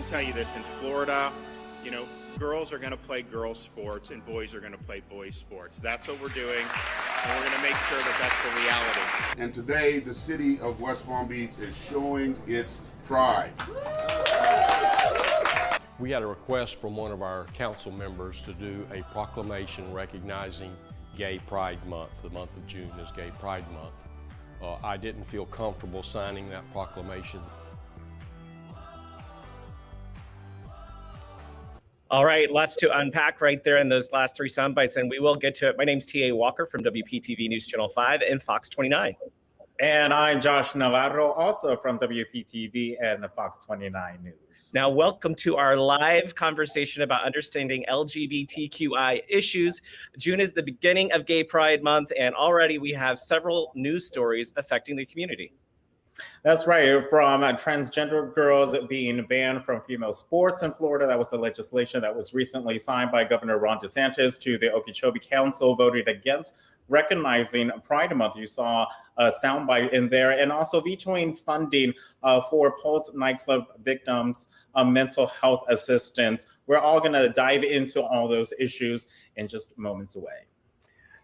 tell you this, in Florida, you know, girls are going to play girls sports and boys are going to play boys sports. That's what we're doing, and we're going to make sure that that's the reality. And today, the city of West Palm Beach is showing its pride. We had a request from one of our council members to do a proclamation recognizing Gay Pride Month. The month of June is Gay Pride Month. I didn't feel comfortable signing that proclamation. All right, lots to unpack right there in those last three sound bites, and we will get to it. My name's T.A. Walker from WPTV NewsChannel 5 and Fox 29. And I'm Josh Navarro, also from WPTV and the Fox 29 News. Now, welcome to our live conversation about understanding LGBTQI issues. June is the beginning of Gay Pride Month, and already we have several news stories affecting the community. That's right. From transgender girls being banned from female sports in Florida, that was the legislation that was recently signed by Governor Ron DeSantis, to the Okeechobee Council voted against recognizing Pride Month. You saw a soundbite in there, and also vetoing funding for Pulse nightclub victims, mental health assistance. We're all going to dive into all those issues in just moments away.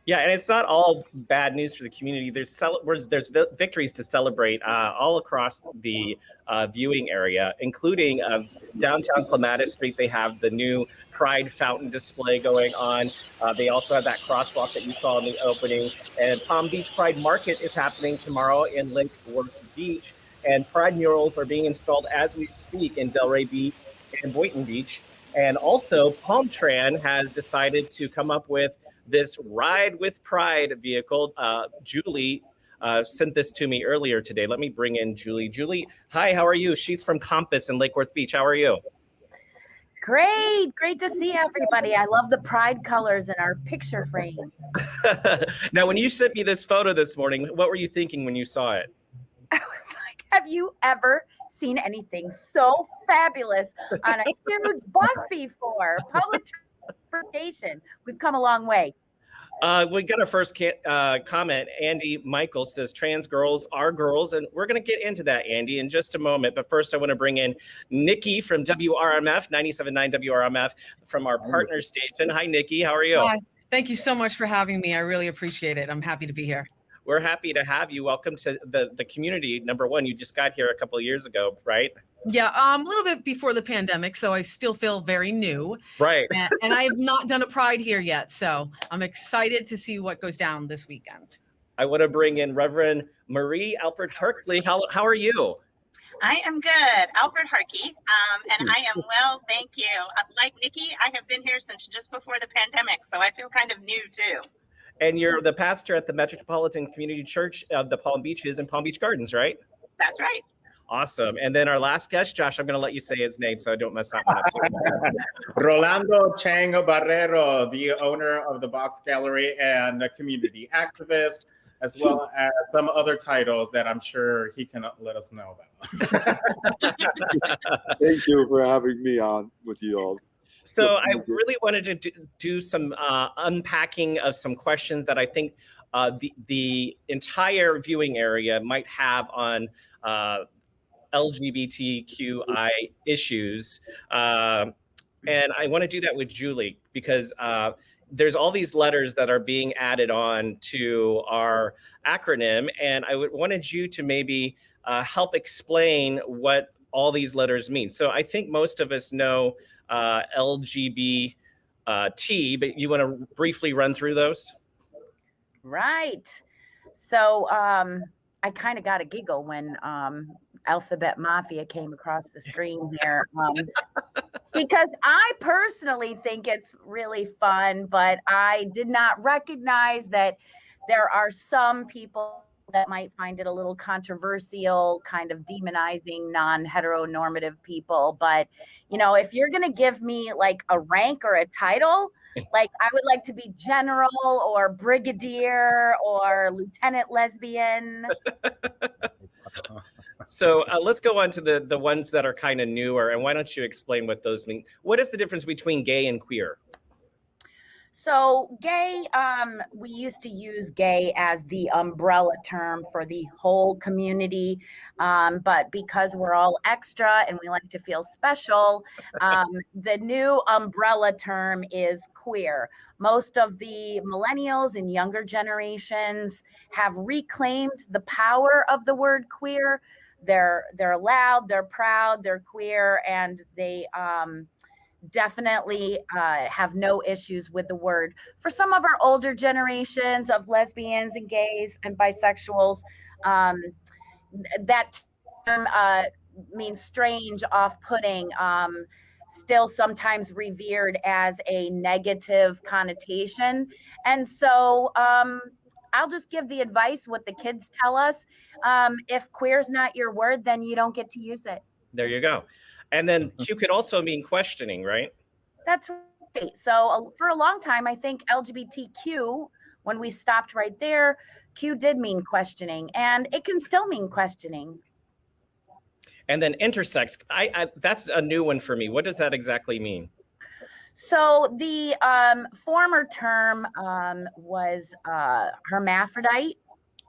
Yeah, and it's not all bad news for the community. There's victories to celebrate all across the viewing area, including downtown Clematis Street. They have the new Pride fountain display going on. They also have that crosswalk that you saw in the opening. And Palm Beach Pride Market is happening tomorrow in Lake Worth Beach. And Pride murals are being installed as we speak in Delray Beach and Boynton Beach. And also, Palm Tran has decided to come up with this Ride with Pride vehicle. Julie sent this to me earlier today. Let me bring in Julie. Julie, hi, how are you? She's from Compass in Lake Worth Beach. How are you? Great to see everybody. I love the pride colors in our picture frame. Now, when you sent me this photo this morning, what were you thinking when you saw it? I was like, have you ever seen anything so fabulous on a huge bus before? Public transportation. We've come a long way. We got our first comment. Andy Michael says trans girls are girls, and we're going to get into that, Andy, in just a moment. But first, I want to bring in Nikki from WRMF, 97.9 WRMF, from our partner station. Hi, Nikki. How are you? Hi. Thank you so much for having me. I really appreciate it. I'm happy to be here. We're happy to have you. Welcome to the community. Number one, you just got here a couple of years ago, right? Yeah, a little bit before the pandemic, so I still feel very new. Right. And I have not done a Pride here yet, so I'm excited to see what goes down this weekend. I want to bring in Reverend Marie Alfred Harkley. How are you? I am good, Alfred Harkey, and I am well, thank you. Like Nikki, I have been here since just before the pandemic, so I feel kind of new too. And you're the pastor at the Metropolitan Community Church of the Palm Beaches and Palm Beach Gardens, right? That's right. Awesome. And then our last guest, Josh, I'm going to let you say his name so I don't mess that one up. Rolando Chang Barrero, the owner of the Box Gallery and a community activist, as well as some other titles that I'm sure he can let us know about. Thank you for having me on with you all. So I really wanted to do some unpacking of some questions that I think the entire viewing area might have on LGBTQI issues. And I want to do that with Julie because there's all these letters that are being added on to our acronym. And I wanted you to maybe help explain what all these letters mean. So I think most of us know LGBT, but you want to briefly run through those? Right. So I kind of got a giggle when Alphabet Mafia came across the screen here because I personally think it's really fun, but I did not recognize that there are some people that might find it a little controversial, kind of demonizing non-heteronormative people. But, you know, if you're going to give me like a rank or a title, like I would like to be general or brigadier or lieutenant lesbian. So let's go on to the ones that are kind of newer. And why don't you explain what those mean? What is the difference between gay and queer? So gay, we used to use gay as the umbrella term for the whole community. But because we're all extra and we like to feel special, the new umbrella term is queer. Most of the millennials and younger generations have reclaimed the power of the word queer. They're loud, they're proud, they're queer, and they definitely have no issues with the word. For some of our older generations of lesbians and gays and bisexuals, that term means strange, off-putting, still sometimes revered as a negative connotation. And so I'll just give the advice what the kids tell us. If queer is not your word, then you don't get to use it. There you go. And then Q could also mean questioning, right? That's right. So for a long time, I think LGBTQ, when we stopped right there, Q did mean questioning, and it can still mean questioning. And then intersex, that's a new one for me. What does that exactly mean? So the former term was hermaphrodite.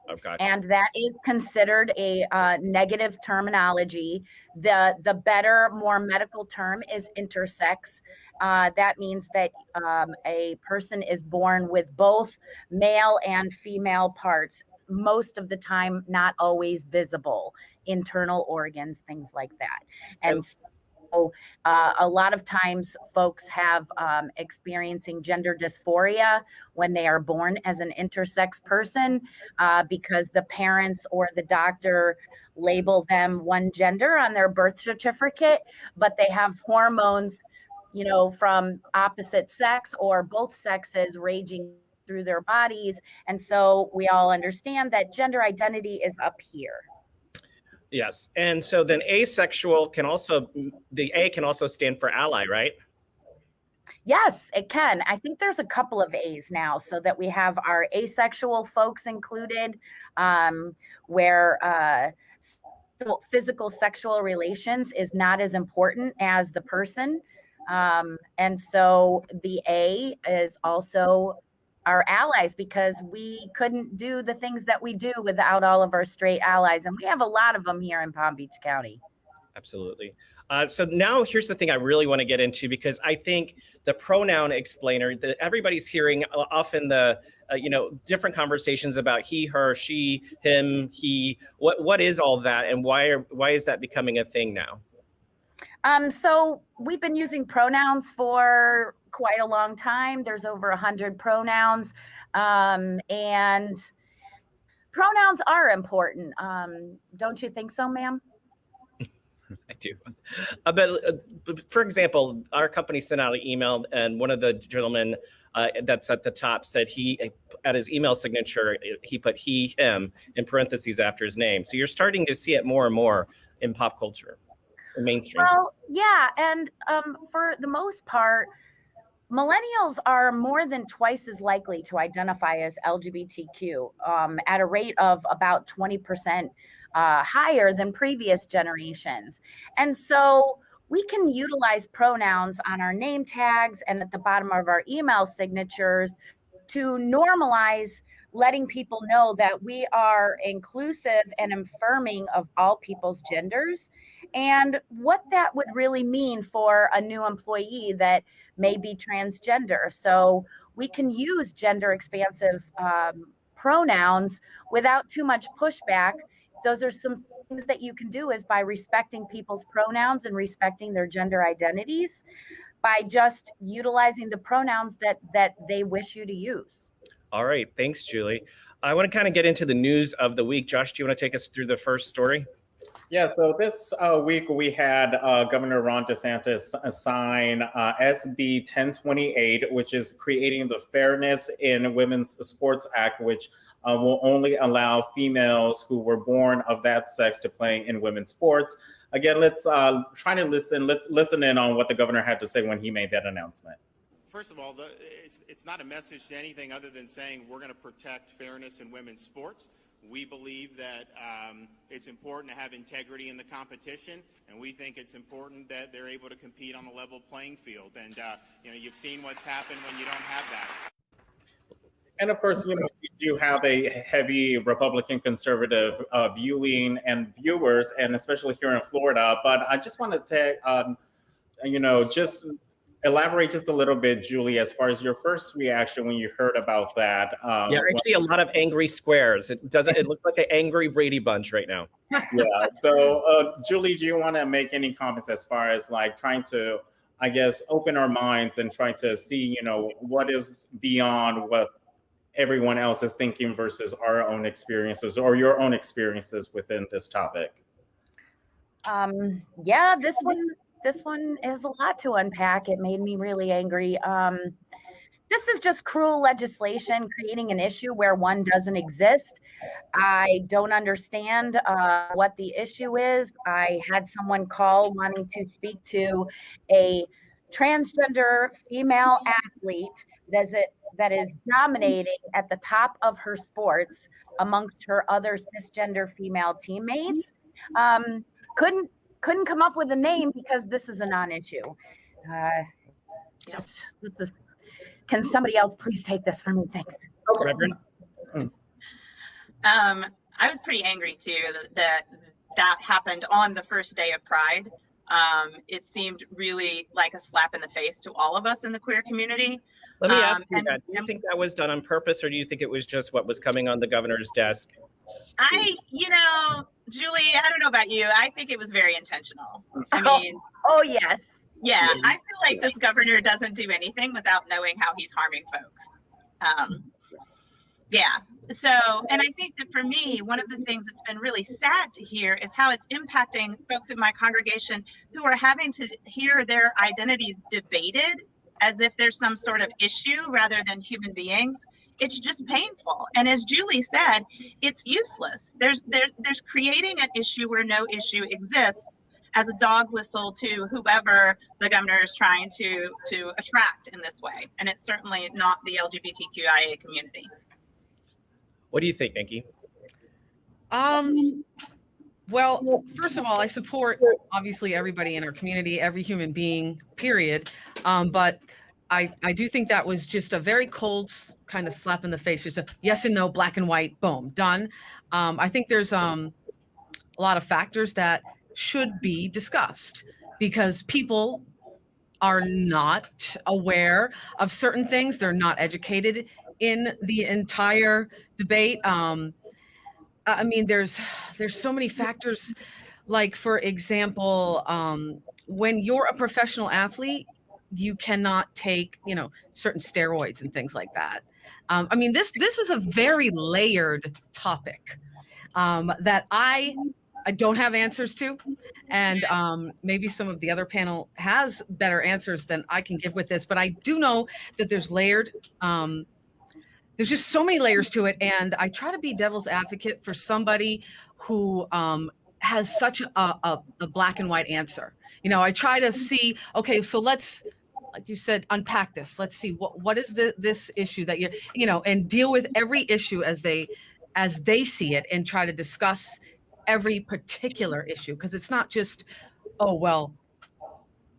Oh, gotcha. And that is considered a negative terminology. The better, more medical term is intersex. That means that a person is born with both male and female parts, most of the time not always visible, internal organs, things like that. And so a lot of times folks have experiencing gender dysphoria when they are born as an intersex person because the parents or the doctor label them one gender on their birth certificate, but they have hormones, you know, from opposite sex or both sexes raging through their bodies. And so we all understand that gender identity is up here. Yes. And so then asexual can also, the A can also stand for ally, right? Yes, it can. I think there's a couple of A's now, so that we have our asexual folks included, where physical sexual relations is not as important as the person. And so the A is also our allies, because we couldn't do the things that we do without all of our straight allies. And we have a lot of them here in Palm Beach County. Absolutely. So now here's the thing I really want to get into, because I think the pronoun explainer that everybody's hearing often the, different conversations about he, her, she, him, he, what is all that? And why is that becoming a thing now? So we've been using pronouns for quite a long time. There's over 100 pronouns, and pronouns are important. Don't you think so, ma'am? I do. But for example, our company sent out an email, and one of the gentlemen that's at the top said he, at his email signature, he put he, him in parentheses after his name. So you're starting to see it more and more in pop culture. Mainstream. Well, yeah, and for the most part, millennials are more than twice as likely to identify as LGBTQ at a rate of about 20% higher than previous generations. And so we can utilize pronouns on our name tags and at the bottom of our email signatures to normalize letting people know that we are inclusive and affirming of all people's genders, and what that would really mean for a new employee that may be transgender. So we can use gender expansive pronouns without too much pushback. Those are some things that you can do, is by respecting people's pronouns and respecting their gender identities, by just utilizing the pronouns that they wish you to use. All right. Thanks, Julie. I want to kind of get into the news of the week. Josh, do you want to take us through the first story? Yeah, so this week we had Governor Ron DeSantis sign SB 1028, which is creating the Fairness in Women's Sports Act, which will only allow females who were born of that sex to play in women's sports. Again, let's try to listen. Let's listen in on what the governor had to say when he made that announcement. First of all, it's not a message to anything other than saying we're going to protect fairness in women's sports. We believe that it's important to have integrity in the competition, and we think it's important that they're able to compete on a level playing field. And you've seen what's happened when you don't have that. And of course, we do have a heavy Republican conservative viewing and viewers, and especially here in Florida. But I just wanted to, just elaborate just a little bit, Julie, as far as your first reaction when you heard about that. Yeah, I see a lot of angry squares. It looks like an angry Brady Bunch right now. Yeah. So, Julie, do you want to make any comments as far as like trying to, I guess, open our minds and try to see, what is beyond what everyone else is thinking versus our own experiences or your own experiences within this topic? Yeah, this one is a lot to unpack. It made me really angry. This is just cruel legislation creating an issue where one doesn't exist. I don't understand what the issue is. I had someone call wanting to speak to a transgender female athlete that is dominating at the top of her sports amongst her other cisgender female teammates. Couldn't come up with a name because this is a non-issue. Can somebody else please take this from me? Thanks. Reverend? I was pretty angry too that happened on the first day of Pride. It seemed really like a slap in the face to all of us in the queer community. Let me ask you that. Do you think that was done on purpose, or do you think it was just what was coming on the governor's desk? Julie, I don't know about you. I think it was very intentional. I mean, oh yes. Yeah, I feel like this governor doesn't do anything without knowing how he's harming folks. Yeah. So, and I think that for me, one of the things that's been really sad to hear is how it's impacting folks in my congregation who are having to hear their identities debated as if there's some sort of issue rather than human beings. It's just painful. And as Julie said, it's useless. There's creating an issue where no issue exists as a dog whistle to whoever the governor is trying to attract in this way. And it's certainly not the LGBTQIA community. What do you think, Nikki? Well, first of all, I support obviously everybody in our community, every human being, period. But I do think that was just a very cold kind of slap in the face. Just a yes and no, black and white, boom, done. I think there's a lot of factors that should be discussed because people are not aware of certain things. They're not educated in the entire debate. I mean, there's so many factors. Like, for example, when you're a professional athlete, you cannot take, certain steroids and things like that. I mean, this is a very layered topic that I don't have answers to. And maybe some of the other panel has better answers than I can give with this. But I do know that there's layered there's just so many layers to it. And I try to be devil's advocate for somebody who has such a black and white answer. I try to see, okay, so let's, like you said, unpack this. Let's see what is this issue that and deal with every issue as they see it and try to discuss every particular issue. Because it's not just, oh, well,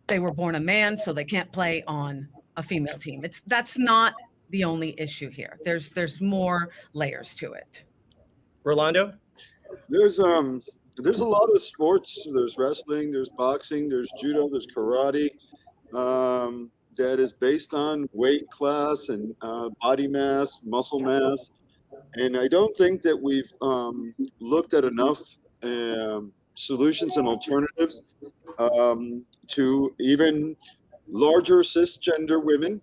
they were born a man, so they can't play on a female team. That's not the only issue here. There's more layers to it. Rolando? There's a lot of sports. There's wrestling, there's boxing, there's judo, there's karate, that is based on weight class and body mass, muscle mass. And I don't think that we've looked at enough solutions and alternatives to even larger cisgender women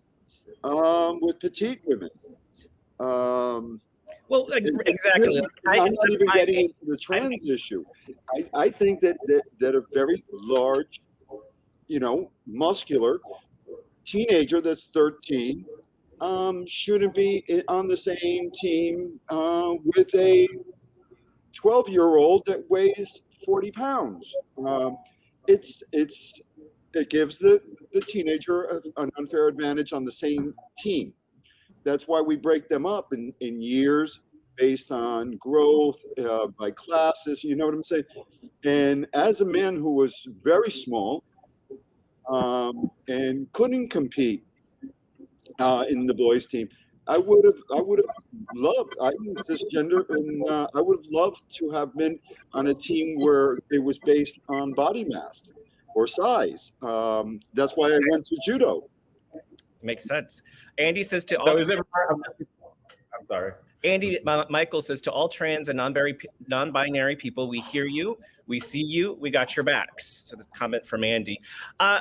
with petite women. Well, exactly. I'm not even getting into the trans issue. I think that a very large, muscular teenager that's 13 shouldn't be on the same team with a 12-year-old that weighs 40 pounds. It gives the teenager an unfair advantage on the same team. That's why we break them up in years based on growth, by classes, you know what I'm saying? And as a man who was very small and couldn't compete in the boys team, I would have loved, I'm cisgender, and I would have loved to have been on a team where it was based on body mass or size. That's why I went to judo. Makes sense. Andy says to So all. is it? I'm sorry. Andy Michael says to all trans and non-binary people, we hear you, we see you, we got your backs. So this comment from Andy.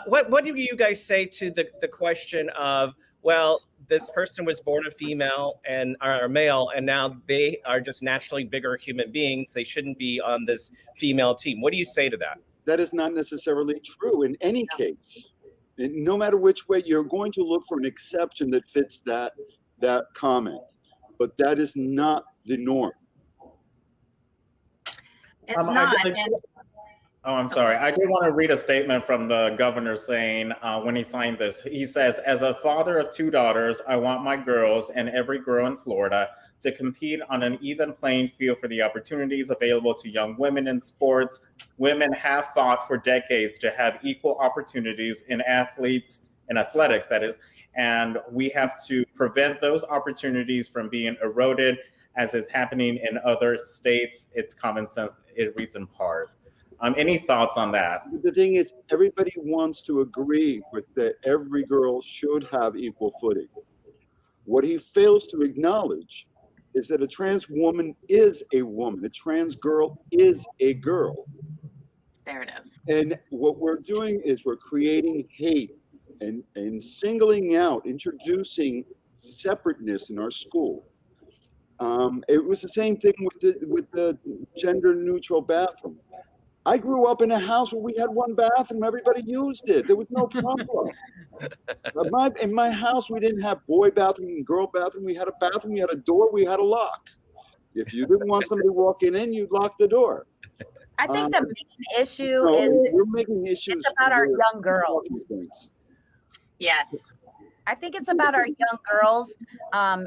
What do you guys say to the question of, well, this person was born a female and are male, and now they are just naturally bigger human beings. They shouldn't be on this female team. What do you say to that? That is not necessarily true in any case. And no matter which way, you're going to look for an exception that fits that comment. But that is not the norm. It's not. I'm sorry. I did want to read a statement from the governor saying when he signed this, he says, as a father of 2 daughters, I want my girls and every girl in Florida to compete on an even playing field for the opportunities available to young women in sports. Women have fought for decades to have equal opportunities in athletics, that is, and we have to prevent those opportunities from being eroded as is happening in other states. It's common sense. It reads in part. Any thoughts on that? The thing is, everybody wants to agree with that every girl should have equal footing. What he fails to acknowledge is that a trans woman is a woman. A trans girl is a girl. There it is. And what we're doing is we're creating hate and singling out, introducing separateness in our school. It was the same thing with the gender neutral bathroom. I grew up in a house where we had one bathroom. Everybody used it. There was no problem. In my house, we didn't have boy bathroom and girl bathroom. We had a bathroom, we had a door, we had a lock. If you didn't want somebody walking in, you'd lock the door. I think the main issue is we're making issues. it's about our young girls. Yes. I think it's about our young girls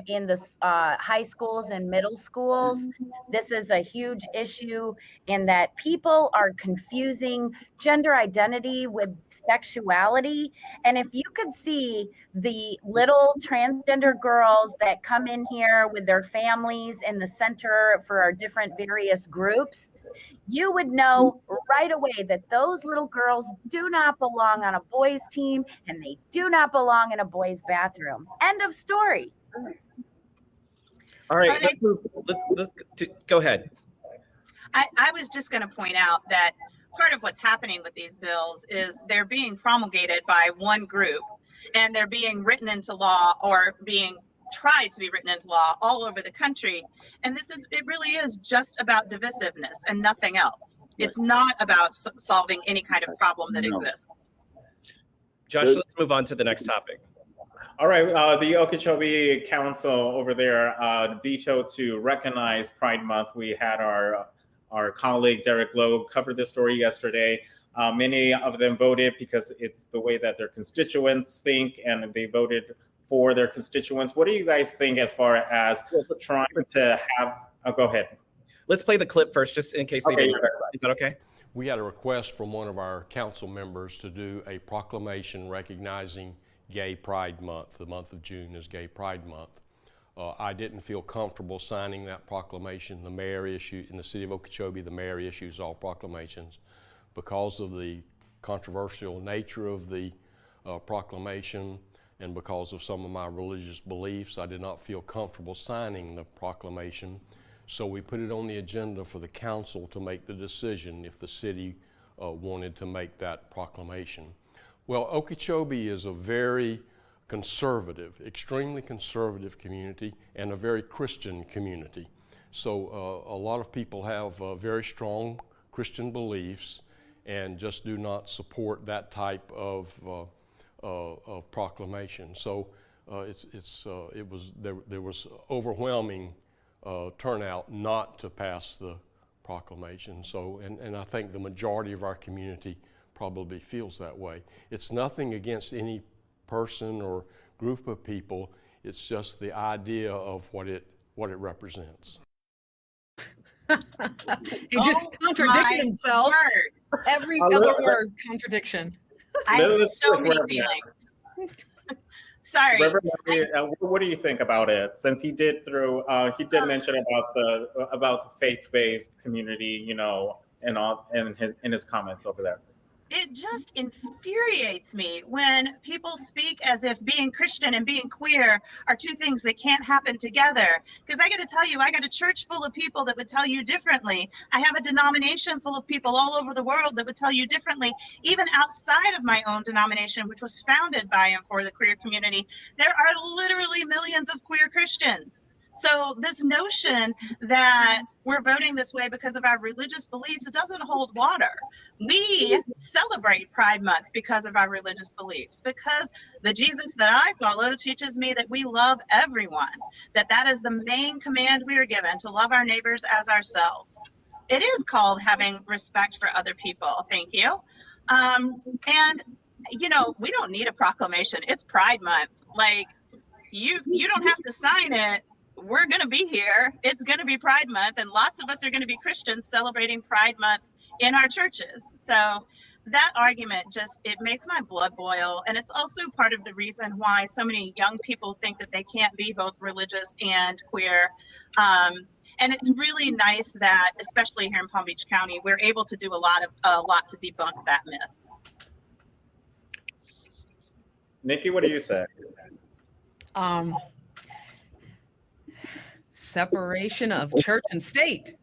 in the high schools and middle schools. This is a huge issue in that people are confusing gender identity with sexuality. And if you could see the little transgender girls that come in here with their families in the center for our different various groups, you would know right away that those little girls do not belong on a boys' team and they do not belong in a boys' bathroom. End of story. All right, let's go ahead. I was just going to point out that part of what's happening with these bills is they're being promulgated by one group and they're being written into law or being tried to be written into law all over the country. And it really is just about divisiveness and nothing else. It's not about solving any kind of problem that exists. Josh, let's move on to the next topic. All right, the Okeechobee Council over there vetoed to recognize Pride Month. We had our colleague Derek Loeb cover this story yesterday. Many of them voted because it's the way that their constituents think, and they voted for their constituents. What do you guys think as far as trying to have, go ahead. Let's play the clip first, just in case they didn't. Is that okay? We had a request from one of our council members to do a proclamation recognizing Gay Pride Month. The month of June is Gay Pride Month. I didn't feel comfortable signing that proclamation. The mayor issued, in the city of Okeechobee, the mayor issues all proclamations. Because of the controversial nature of the proclamation, and because of some of my religious beliefs, I did not feel comfortable signing the proclamation. So we put it on the agenda for the council to make the decision if the city wanted to make that proclamation. Well, Okeechobee is a very conservative, extremely conservative community and a very Christian community. So a lot of people have very strong Christian beliefs and just do not support that type of proclamation. So there was overwhelming turnout not to pass the proclamation. So, and I think the majority of our community probably feels that way. It's nothing against any person or group of people. It's just the idea of what it represents. He just Oh contradicted my himself. word. Every I other love- word, contradiction. I have Let's so look many Reverend. feelings. Sorry. Reverend, what do you think about it? Since he did mention about the faith-based community, you know, and all in his comments over there. It just infuriates me when people speak as if being Christian and being queer are two things that can't happen together. Because I got to tell you, I got a church full of people that would tell you differently. I have a denomination full of people all over the world that would tell you differently. Even outside of my own denomination, which was founded by and for the queer community, there are literally millions of queer Christians. So this notion that we're voting this way because of our religious beliefs, it doesn't hold water. We celebrate Pride Month because of our religious beliefs, because the Jesus that I follow teaches me that we love everyone, that is the main command we are given, to love our neighbors as ourselves. It is called having respect for other people. Thank you. And, you know, we don't need a proclamation. It's Pride Month. Like, you don't have to sign it. We're going to be here. It's going to be Pride Month, and lots of us are going to be Christians celebrating Pride Month in our churches. So that argument it makes my blood boil. And it's also part of the reason why so many young people think that they can't be both religious and queer. And it's really nice that, especially here in Palm Beach County, we're able to do a lot to debunk that myth. Nikki, what do you say? Separation of church and state.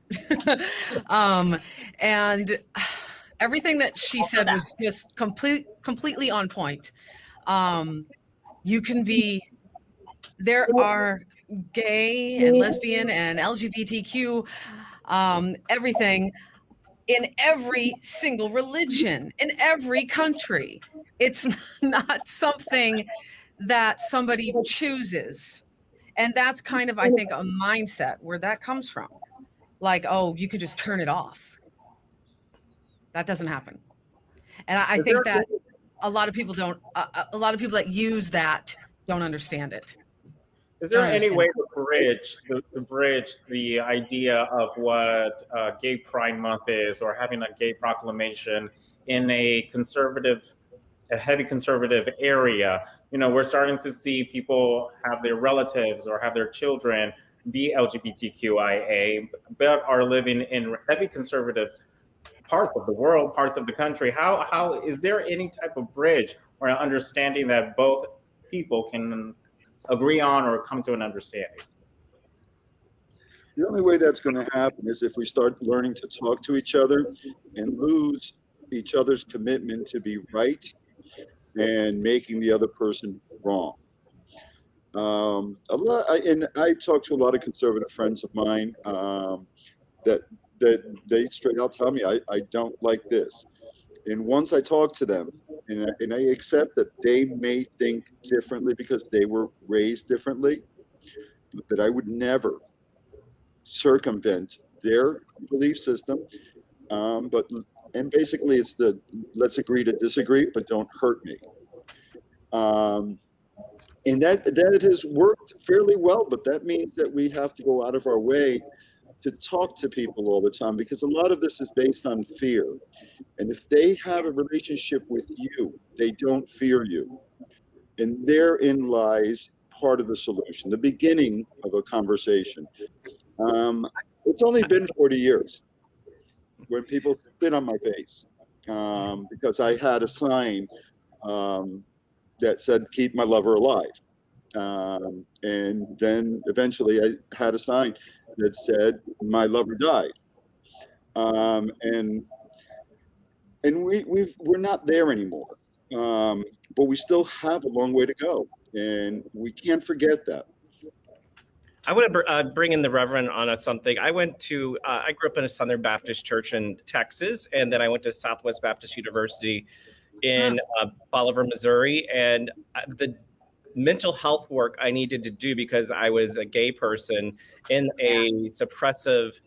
And everything that she said was just completely on point. There are gay and lesbian and LGBTQ, everything in every single religion, in every country. It's not something that somebody chooses. And that's kind of, I think, a mindset where that comes from. Like, oh, you could just turn it off. That doesn't happen. And I think that a lot of people that use that don't understand it. Is there any way to bridge the idea of what Gay Pride Month is, or having a gay proclamation in a heavy conservative area? You know, we're starting to see people have their relatives or have their children be LGBTQIA, but are living in heavy conservative parts of the world, parts of the country. How is there any type of bridge or an understanding that both people can agree on or come to an understanding? The only way that's going to happen is if we start learning to talk to each other and lose each other's commitment to be right and making the other person wrong. And I talk to a lot of conservative friends of mine that they straight out tell me, I don't like this. And once I talk to them and I accept that they may think differently because they were raised differently, but that I would never circumvent their belief system. And basically it's let's agree to disagree, but don't hurt me. And that has worked fairly well, but that means that we have to go out of our way to talk to people all the time, because a lot of this is based on fear. And if they have a relationship with you, they don't fear you. And therein lies part of the solution, the beginning of a conversation. It's only been 40 years when people spit on my face because I had a sign that said, "Keep my lover alive." And then eventually I had a sign that said, "My lover died." And we're not there anymore. But we still have a long way to go, and we can't forget that. I want to bring in the Reverend on something. I grew up in a Southern Baptist church in Texas, and then I went to Southwest Baptist University in Bolivar, Missouri. And the mental health work I needed to do, because I was a gay person in a suppressive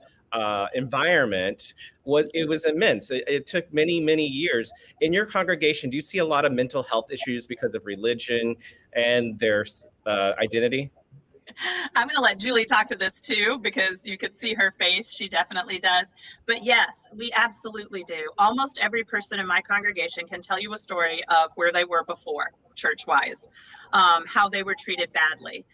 environment, was immense. It took many, many years. In your congregation, do you see a lot of mental health issues because of religion and their identity? I'm going to let Julie talk to this too, because you could see her face. She definitely does. But yes, we absolutely do. Almost every person in my congregation can tell you a story of where they were before, church-wise, how they were treated badly.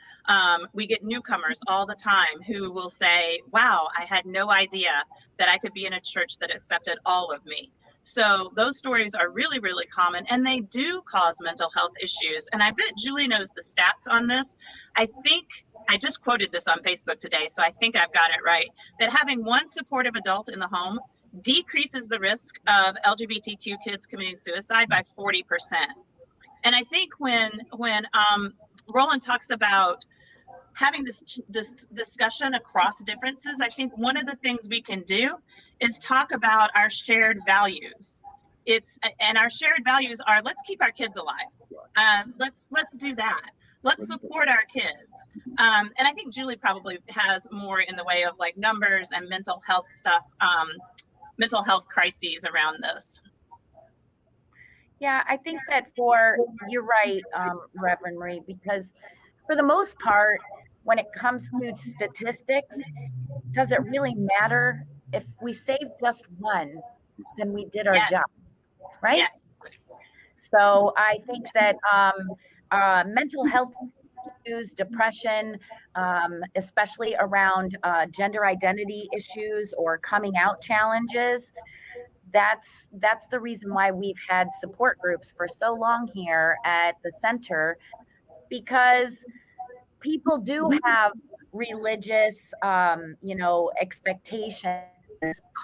We get newcomers all the time who will say, wow, I had no idea that I could be in a church that accepted all of me. So those stories are really, really common, and they do cause mental health issues. And I bet Julie knows the stats on this. I think I just quoted this on Facebook today, so I think I've got it right, that having one supportive adult in the home decreases the risk of LGBTQ kids committing suicide by 40%. And I think when Roland talks about having this discussion across differences, I think one of the things we can do is talk about our shared values. And our shared values are, let's keep our kids alive. Let's do that. Let's support our kids. And I think Julie probably has more in the way of like numbers and mental health stuff, mental health crises around this. Yeah, I think that you're right, Reverend Marie, because for the most part, when it comes to statistics, does it really matter? If we save just one, then we did our job, right? Yes. So I think that mental health issues, depression, especially around gender identity issues or coming out challenges, that's the reason why we've had support groups for so long here at the center, because people do have religious, expectations,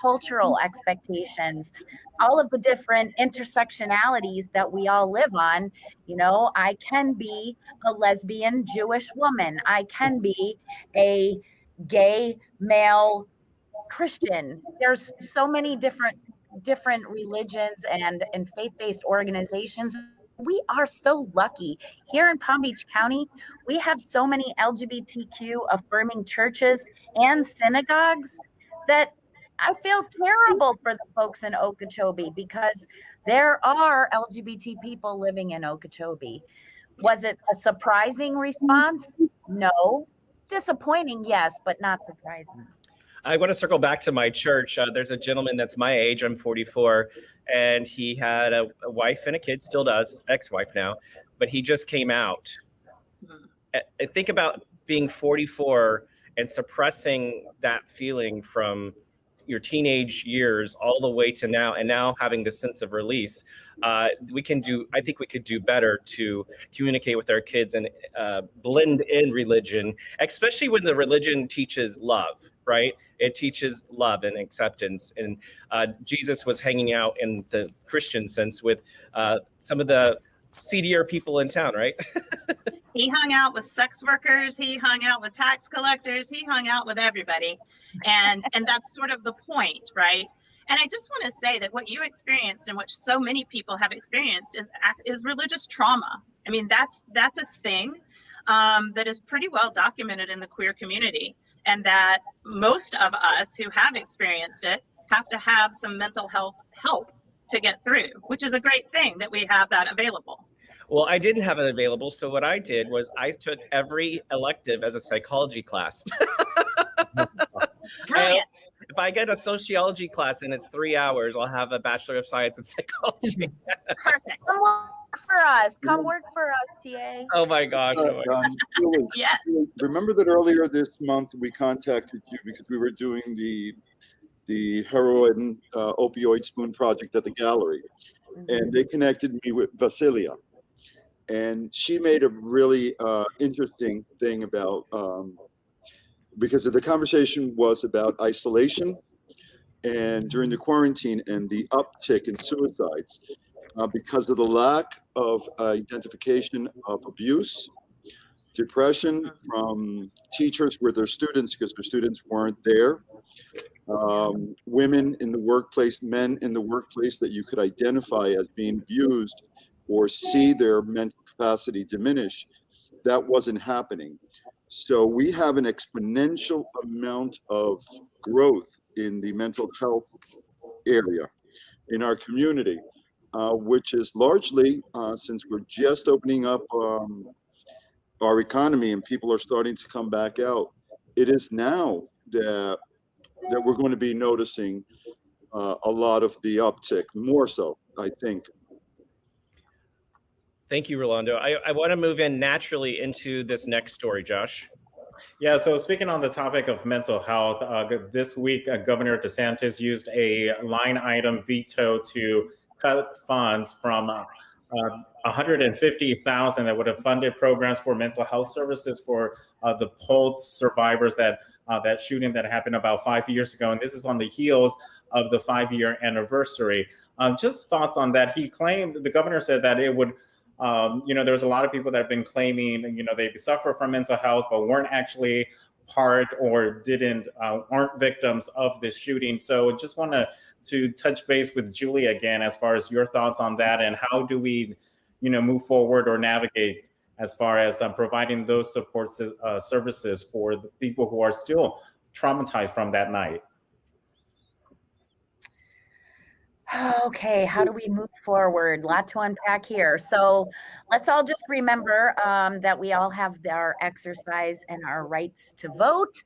cultural expectations, all of the different intersectionalities that we all live on. I can be a lesbian Jewish woman. I can be a gay male Christian. There's so many different religions and faith-based organizations. We are so lucky here in Palm Beach County. We have so many LGBTQ affirming churches and synagogues that I feel terrible for the folks in Okeechobee, because there are LGBT people living in Okeechobee. Was it a surprising response? No. Disappointing, yes, but not surprising. I want to circle back to my church. There's a gentleman that's my age. I'm 44, and he had a wife and a kid, still does, ex-wife now, but he just came out. Think about being 44 and suppressing that feeling from your teenage years all the way to now, and now having this sense of release. I think we could do better to communicate with our kids and blend in religion, especially when the religion teaches love, right? It teaches love and acceptance. And Jesus was hanging out in the Christian sense with some of the seedier people in town, right? He hung out with sex workers. He hung out with tax collectors. He hung out with everybody. And that's sort of the point, right? And I just want to say that what you experienced, and what so many people have experienced, is religious trauma. I mean, that's a thing that is pretty well documented in the queer community, and that most of us who have experienced it have to have some mental health help to get through, which is a great thing that we have that available. Well, I didn't have it available. So what I did was I took every elective as a psychology class. Brilliant. If I get a sociology class and it's 3 hours, I'll have a Bachelor of Science in Psychology. Perfect. Come work for us. Come work for us, TA. Oh my gosh. Julie, Yes. remember that earlier this month we contacted you because we were doing the heroin opioid spoon project at the gallery, and they connected me with Vasilia, and she made a really interesting thing about because the conversation was about isolation and during the quarantine and the uptick in suicides because of the lack of identification of abuse, depression from teachers with their students because their students weren't there, women in the workplace, men in the workplace that you could identify as being abused or see their mental capacity diminish. That wasn't happening. So we have an exponential amount of growth in the mental health area in our community, which is largely, since we're just opening up our economy and people are starting to come back out, it is now that we're going to be noticing a lot of the uptick, more so, I think. Thank you, Rolando. I want to move in naturally into this next story, Josh. Yeah, so speaking on the topic of mental health, this week, Governor DeSantis used a line item veto to cut funds from 150,000 that would have funded programs for mental health services for the Pulse survivors that shooting that happened about 5 years ago, and this is on the heels of the 5-year anniversary. Just thoughts on that? The governor said that it would. There's a lot of people that have been claiming, they suffer from mental health, but weren't actually part or aren't victims of this shooting. So just want to touch base with Julie again, as far as your thoughts on that, and how do we, move forward or navigate as far as providing those support services for the people who are still traumatized from that night. Okay, how do we move forward? A lot to unpack here. So let's all just remember that we all have our exercise and our rights to vote,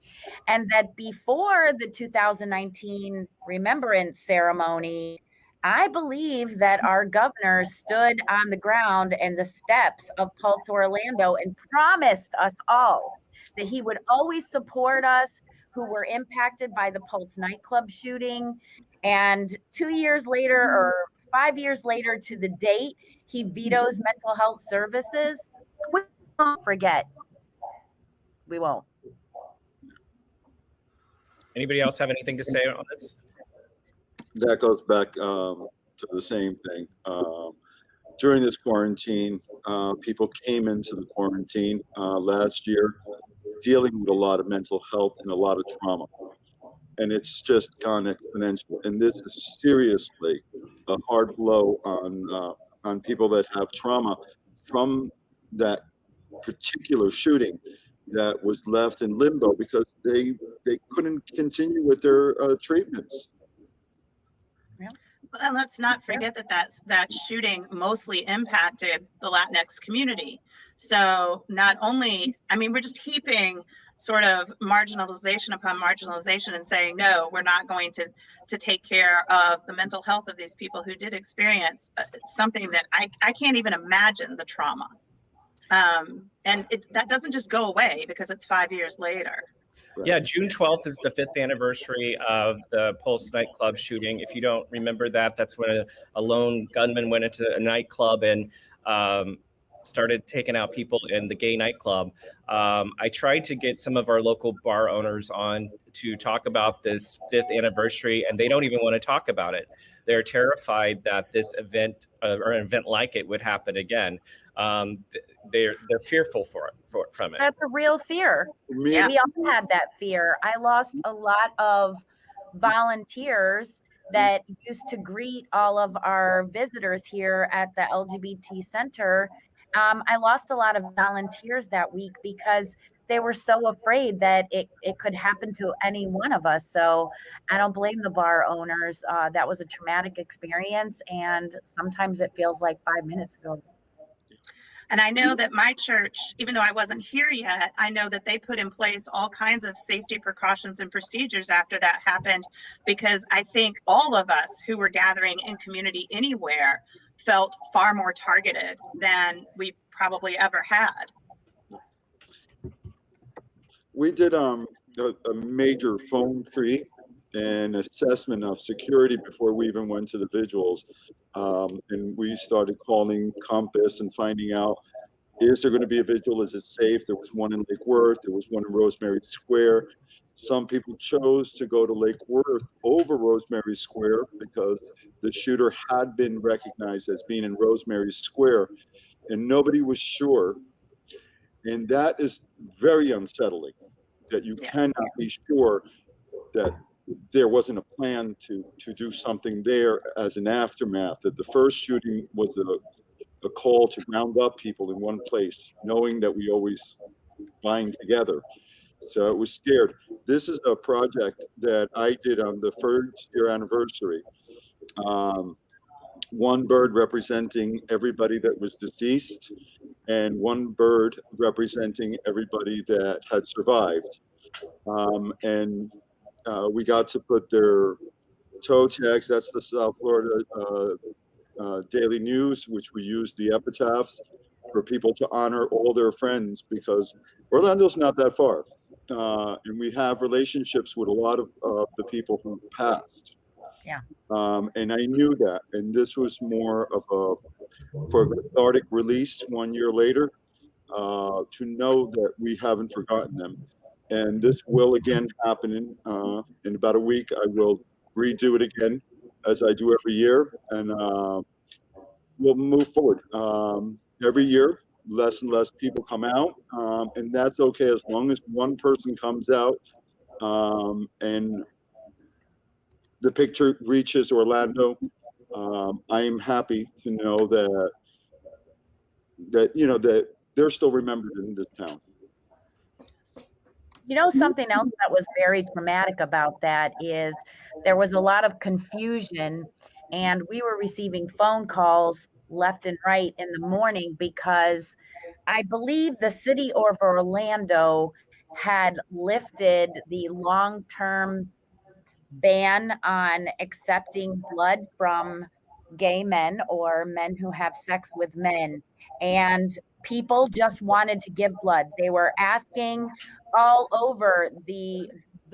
and that before the 2019 remembrance ceremony, I believe that our governor stood on the ground and the steps of Pulse Orlando and promised us all that he would always support us who were impacted by the Pulse nightclub shooting. And 2 years later, or 5 years later to the date, he vetoes mental health services. We won't forget. We won't. Anybody else have anything to say on this? That goes back to the same thing. During this quarantine, people came into the quarantine last year dealing with a lot of mental health and a lot of trauma. And it's just gone exponential. And this is seriously a hard blow on people that have trauma from that particular shooting that was left in limbo because they couldn't continue with their treatments. And let's not forget that shooting mostly impacted the Latinx community. So not only, we're just heaping sort of marginalization upon marginalization and saying, no, we're not going to take care of the mental health of these people who did experience something that I can't even imagine the trauma. And that doesn't just go away because it's 5 years later. Yeah, June 12th is the 5th anniversary of the Pulse nightclub shooting. If you don't remember that, that's when a lone gunman went into a nightclub and started taking out people in the gay nightclub. I tried to get some of our local bar owners on to talk about this 5th anniversary, and they don't even want to talk about it. They're terrified that this event or an event like it would happen again. They're fearful from it. That's a real fear. Yeah. We all had that fear. I lost a lot of volunteers that used to greet all of our visitors here at the LGBT Center. I lost a lot of volunteers that week because they were so afraid that it could happen to any one of us. So I don't blame the bar owners. That was a traumatic experience, and sometimes it feels like 5 minutes ago. And I know that my church, even though I wasn't here yet, I know that they put in place all kinds of safety precautions and procedures after that happened, because I think all of us who were gathering in community anywhere felt far more targeted than we probably ever had. We did a major phone tree and assessment of security before we even went to the vigils. And we started calling Compass and finding out, is there going to be a vigil? Is it safe? There was one in Lake Worth. There was one in Rosemary Square. Some people chose to go to Lake Worth over Rosemary Square because the shooter had been recognized as being in Rosemary Square, and nobody was sure. And that is very unsettling, that you cannot be sure that there wasn't a plan to do something there as an aftermath, that the first shooting was a call to round up people in one place, knowing that we always bind together. So it was scared. This is a project that I did on the 1st year anniversary. one bird representing everybody that was deceased, and one bird representing everybody that had survived. And we got to put their toe tags. That's the South Florida Daily News, which we used the epitaphs for people to honor all their friends, because Orlando's not that far. And we have relationships with a lot of the people who passed. Yeah. And I knew that. And this was more of for a cathartic release 1 year later, to know that we haven't forgotten them. And this will again happen in about a week. I will redo it again, as I do every year. And we'll move forward. Every year, less and less people come out, and that's okay as long as one person comes out, and the picture reaches Orlando. I am happy to know that that they're still remembered in this town. You know, something else that was very traumatic about that is there was a lot of confusion, and we were receiving phone calls left and right in the morning because I believe the city of Orlando had lifted the long-term ban on accepting blood from gay men or men who have sex with men. And people just wanted to give blood. They were asking all over the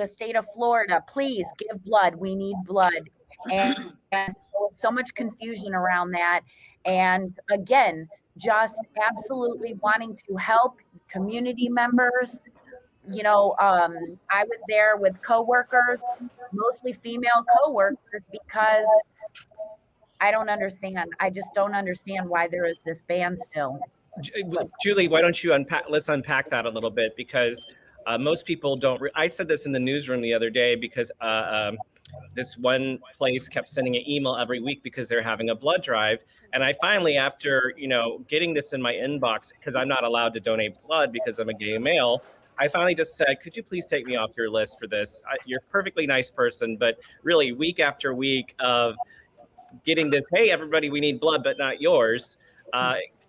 state of Florida, please give blood. We need blood. And there was so much confusion around that. And again, just absolutely wanting to help community members. You know, I was there with coworkers, mostly female coworkers, because I don't understand. I just don't understand why there is this ban still. Julie, why don't you let's unpack that a little bit, because most people don't. I said this in the newsroom the other day because this one place kept sending an email every week because they're having a blood drive. And I finally, after, getting this in my inbox, because I'm not allowed to donate blood because I'm a gay male, I finally just said, could you please take me off your list for this? You're a perfectly nice person, but really week after week of getting this, hey, everybody, we need blood, but not yours,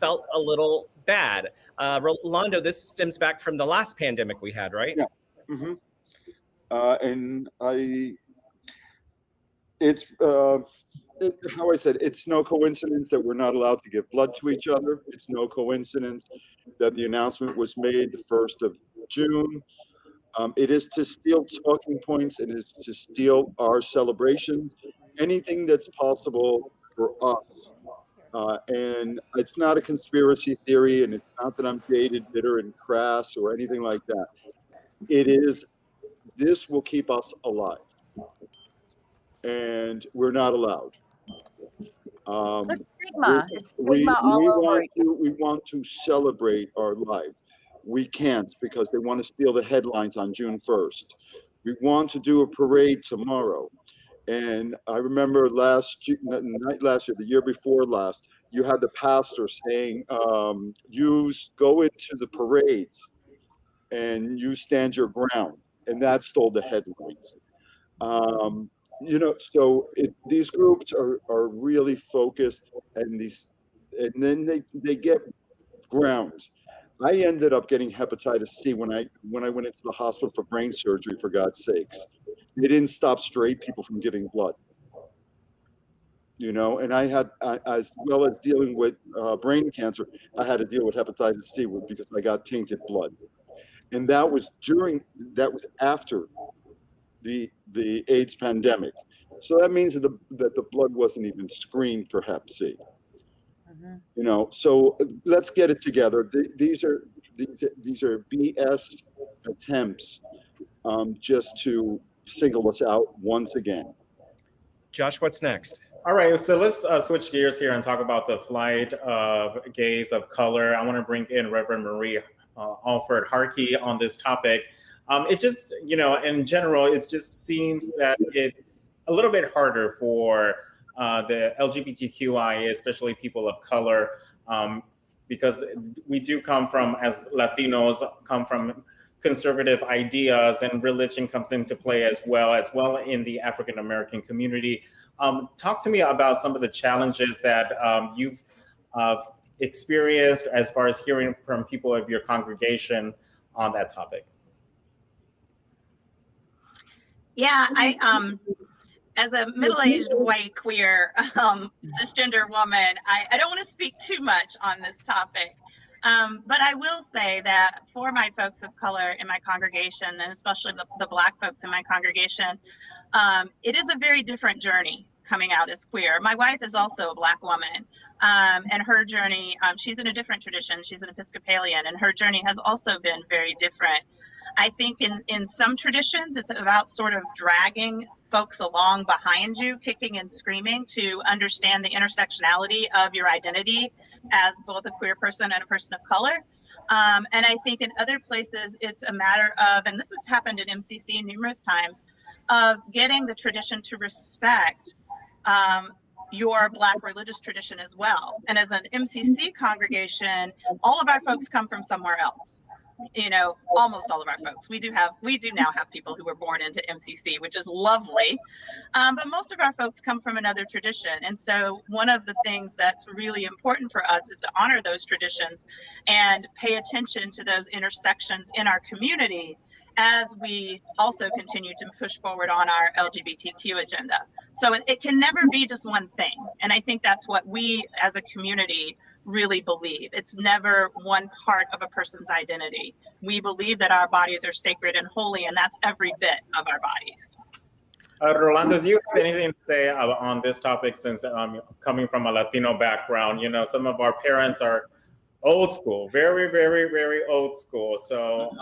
felt a little bad. Rolando, this stems back from the last pandemic we had, right? Yeah. Mm-hmm. And it's how I said, it's no coincidence that we're not allowed to give blood to each other. It's no coincidence that the announcement was made the 1st of June. It is to steal talking points, and it's to steal our celebration. Anything that's possible for us. And it's not a conspiracy theory, and it's not that I'm jaded, bitter, and crass or anything like that. It is, this will keep us alive. And we're not allowed. It's stigma. It's stigma all over. We want to celebrate our life. We can't because they want to steal the headlines on June 1st. We want to do a parade tomorrow. And I remember not last year, the year before last, you had the pastor saying, go into the parades and you stand your ground. And that stole the headlines. So these groups are really focused, and then they get ground. I ended up getting hepatitis C when I went into the hospital for brain surgery, for God's sakes. They didn't stop straight people from giving blood. And I had, as well as dealing with brain cancer, I had to deal with hepatitis C because I got tainted blood. And that was after the AIDS pandemic. So that means that the blood wasn't even screened for hep C. Mm-hmm. So let's get it together. These are BS attempts just to single us out once again. Josh, what's next? All right, so let's switch gears here and talk about the plight of gays of color. I want to bring in Reverend Marie Alford Harkey on this topic. It just, in general, it just seems that it's a little bit harder for the LGBTQIA, especially people of color, because we do come from, as Latinos, come from conservative ideas, and religion comes into play as well in the African American community. Talk to me about some of the challenges that you've experienced as far as hearing from people of your congregation on that topic. Yeah, as a middle-aged white queer cisgender woman, I don't want to speak too much on this topic, but I will say that for my folks of color in my congregation, and especially the Black folks in my congregation, it is a very different journey coming out as queer. My wife is also a Black woman, and her journey, she's in a different tradition. She's an Episcopalian, and her journey has also been very different. I think in some traditions, it's about sort of dragging folks along behind you, kicking and screaming, to understand the intersectionality of your identity as both a queer person and a person of color. And I think in other places, it's a matter of, and this has happened in MCC numerous times, of getting the tradition to respect your Black religious tradition as well. And as an MCC congregation, all of our folks come from somewhere else. You know, almost all of our folks. We do now have people who were born into MCC, which is lovely. But most of our folks come from another tradition. And so one of the things that's really important for us is to honor those traditions and pay attention to those intersections in our community as we also continue to push forward on our LGBTQ agenda. So it can never be just one thing. And I think that's what we as a community really believe. It's never one part of a person's identity. We believe that our bodies are sacred and holy, and that's every bit of our bodies. Rolando, do you have anything to say on this topic, since coming from a Latino background? You know, some of our parents are old school, very, very, very old school. So,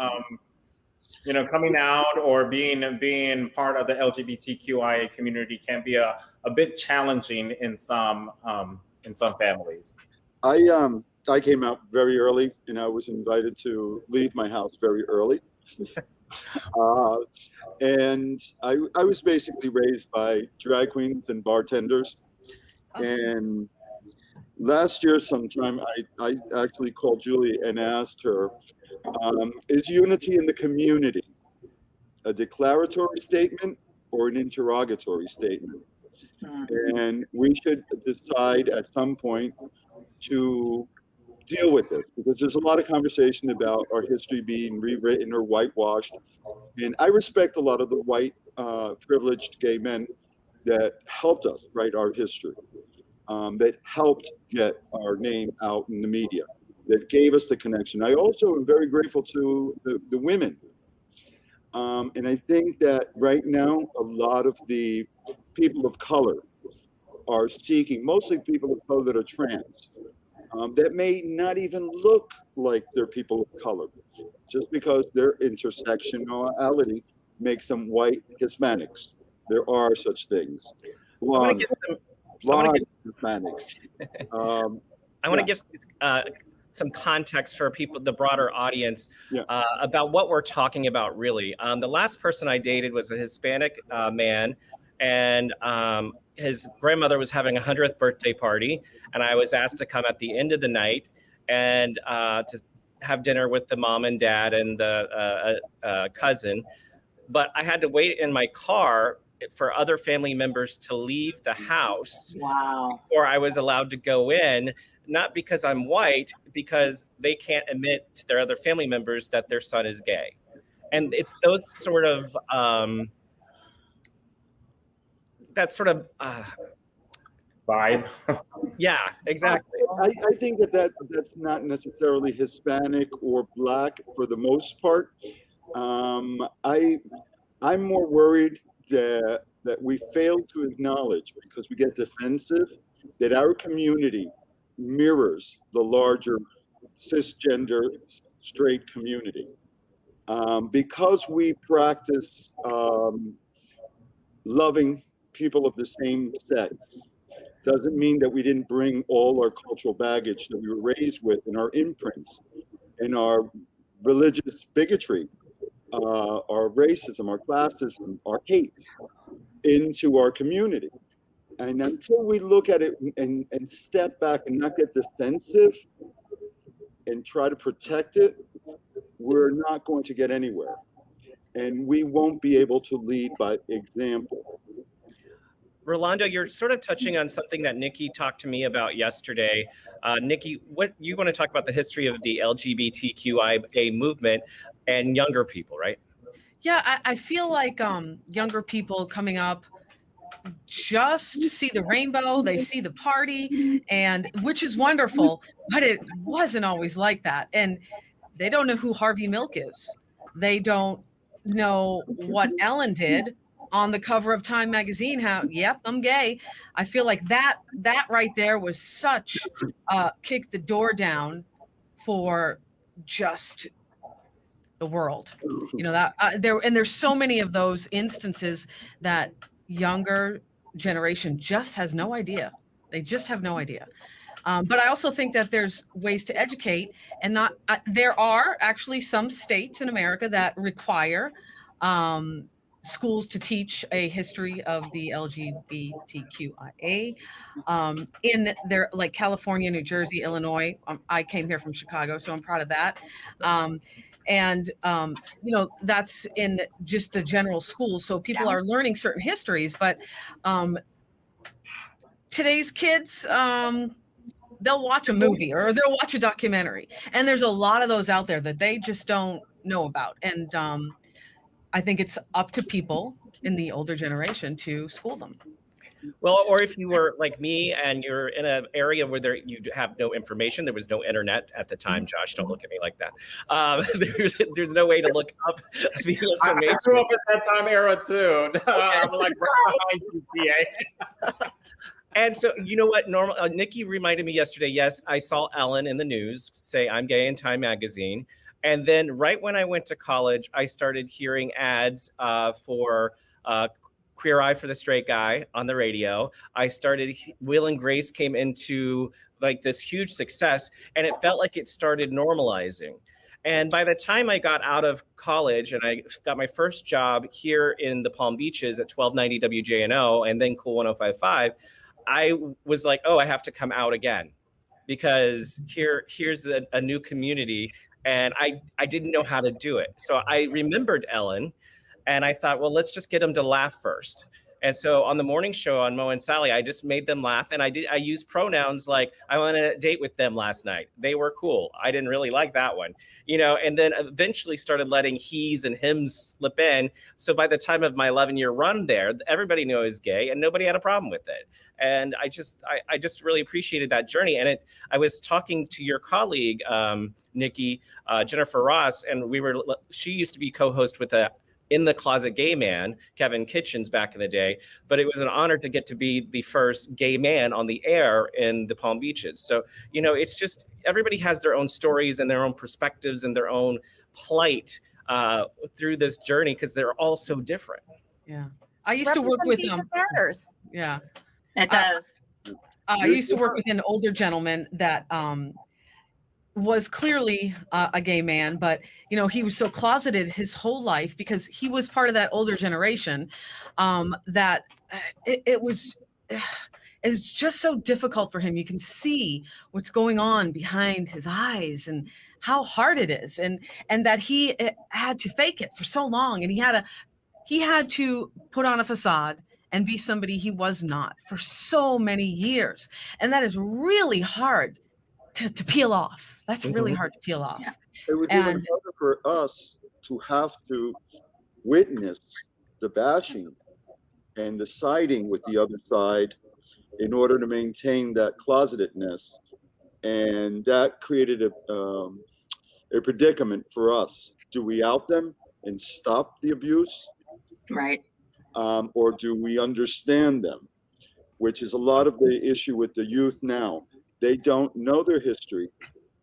you know, coming out or being part of the LGBTQIA community can be a bit challenging in some families. I came out very early, and I was invited to leave my house very early. And I was basically raised by drag queens and bartenders. And last year sometime, I actually called Julie and asked her, is unity in the community a declaratory statement or an interrogatory statement? And we should decide at some point to deal with this, because there's a lot of conversation about our history being rewritten or whitewashed. And I respect a lot of the white privileged gay men that helped us write our history, that helped get our name out in the media, that gave us the connection. I also am very grateful to the women. And I think that right now, a lot of the people of color are seeking, mostly people of color that are trans, that may not even look like they're people of color, just because their intersectionality makes them white Hispanics. There are such things. Blonde Hispanics. I want to give some context for people, the broader audience, about what we're talking about, really. The last person I dated was a Hispanic man, and his grandmother was having a 100th birthday party, and I was asked to come at the end of the night and to have dinner with the mom and dad and the cousin. But I had to wait in my car for other family members to leave the house before I was allowed to go in, not because I'm white, because they can't admit to their other family members that their son is gay. And it's those sort of that sort of vibe. Yeah, exactly. I think that's not necessarily Hispanic or Black for the most part. I'm more worried that we fail to acknowledge, because we get defensive, that our community mirrors the larger cisgender straight community. Because we practice loving people of the same sex doesn't mean that we didn't bring all our cultural baggage that we were raised with, and our imprints, and our religious bigotry, our racism, our classism, our hate into our community. And until we look at it and step back and not get defensive and try to protect it, we're not going to get anywhere. And we won't be able to lead by example. Rolando, you're sort of touching on something that Nikki talked to me about yesterday. Nikki, what you want to talk about the history of the LGBTQIA movement and younger people, right? Yeah, I feel like younger people coming up just see the rainbow, they see the party, and which is wonderful, but it wasn't always like that. And they don't know who Harvey Milk is. They don't know what Ellen did on the cover of Time magazine. How, yep, I'm gay. I feel like that right there was such kick the door down for just the world. You know, that there's so many of those instances that younger generation just has no idea. They just have no idea. But I also think that there's ways to educate, and not there are actually some states in America that require schools to teach a history of the LGBTQIA. In their, like California, New Jersey, Illinois. I came here from Chicago, so I'm proud of that. And you know, that's in just the general schools, so people are learning certain histories. But today's kids, they'll watch a movie or they'll watch a documentary, and there's a lot of those out there that they just don't know about. And I think it's up to people in the older generation to school them. Well, or if you were like me and you're in an area where you have no information, there was no internet at the time. Josh, don't look at me like that. There's no way to look up the information. I grew up at that time era too. I'm like right behind you, T.A. And so, you know what? Nikki reminded me yesterday. Yes, I saw Ellen in the news say I'm gay in Time magazine. And then right when I went to college, I started hearing ads for Queer Eye for the Straight Guy on the radio. I started, Will and Grace came into like this huge success, and it felt like it started normalizing. And by the time I got out of college and I got my first job here in the Palm Beaches at 1290 WJNO and then Cool 105.5, I was like, oh, I have to come out again, because here's a new community, and I didn't know how to do it. So I remembered Ellen, and I thought, well, let's just get them to laugh first. And so on the morning show on Mo and Sally, I just made them laugh. And I used pronouns like, I went on a date with them last night. They were cool. I didn't really like that one, you know, and then eventually started letting he's and hims slip in. So by the time of my 11-year run there, everybody knew I was gay and nobody had a problem with it. And I just really appreciated that journey. And I was talking to your colleague, Nikki, Jennifer Ross, and she used to be co-host with In the Closet Gay Man, Kevin Kitchens, back in the day, but it was an honor to get to be the first gay man on the air in the Palm Beaches. So, you know, it's just, everybody has their own stories and their own perspectives and their own plight through this journey, because they're all so different. Yeah. I used to work with matters. Yeah. It does. I used to work with an older gentleman that was clearly a gay man, but you know, he was so closeted his whole life because he was part of that older generation, that it's just so difficult for him. You can see what's going on behind his eyes and how hard it is, and that he had to fake it for so long, and he had to put on a facade and be somebody he was not for so many years, and that is really hard to peel off. That's really hard to peel off. Yeah. It was even harder for us to have to witness the bashing and the siding with the other side in order to maintain that closetedness. And that created a predicament for us. Do we out them and stop the abuse? Right. Or do we understand them? Which is a lot of the issue with the youth now. They don't know their history,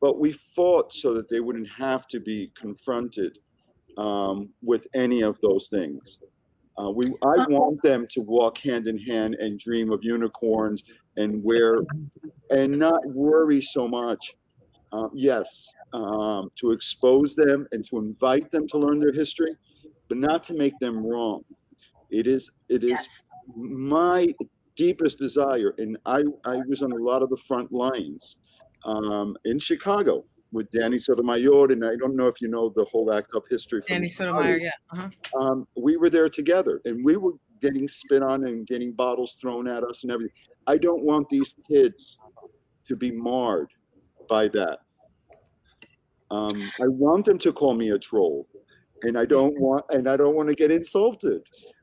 but we fought so that they wouldn't have to be confronted with any of those things. I want them to walk hand in hand and dream of unicorns and not worry so much. Yes, to expose them and to invite them to learn their history, but not to make them wrong. It is Yes. my deepest desire, and I was on a lot of the front lines in Chicago with Danny Sotomayor, and I don't know if you know the whole ACT UP history from Danny Sotomayor, yeah. we were there together, and we were getting spit on and getting bottles thrown at us and everything. I don't want these kids to be marred by that. I want them to call me a troll, and I don't want to get insulted.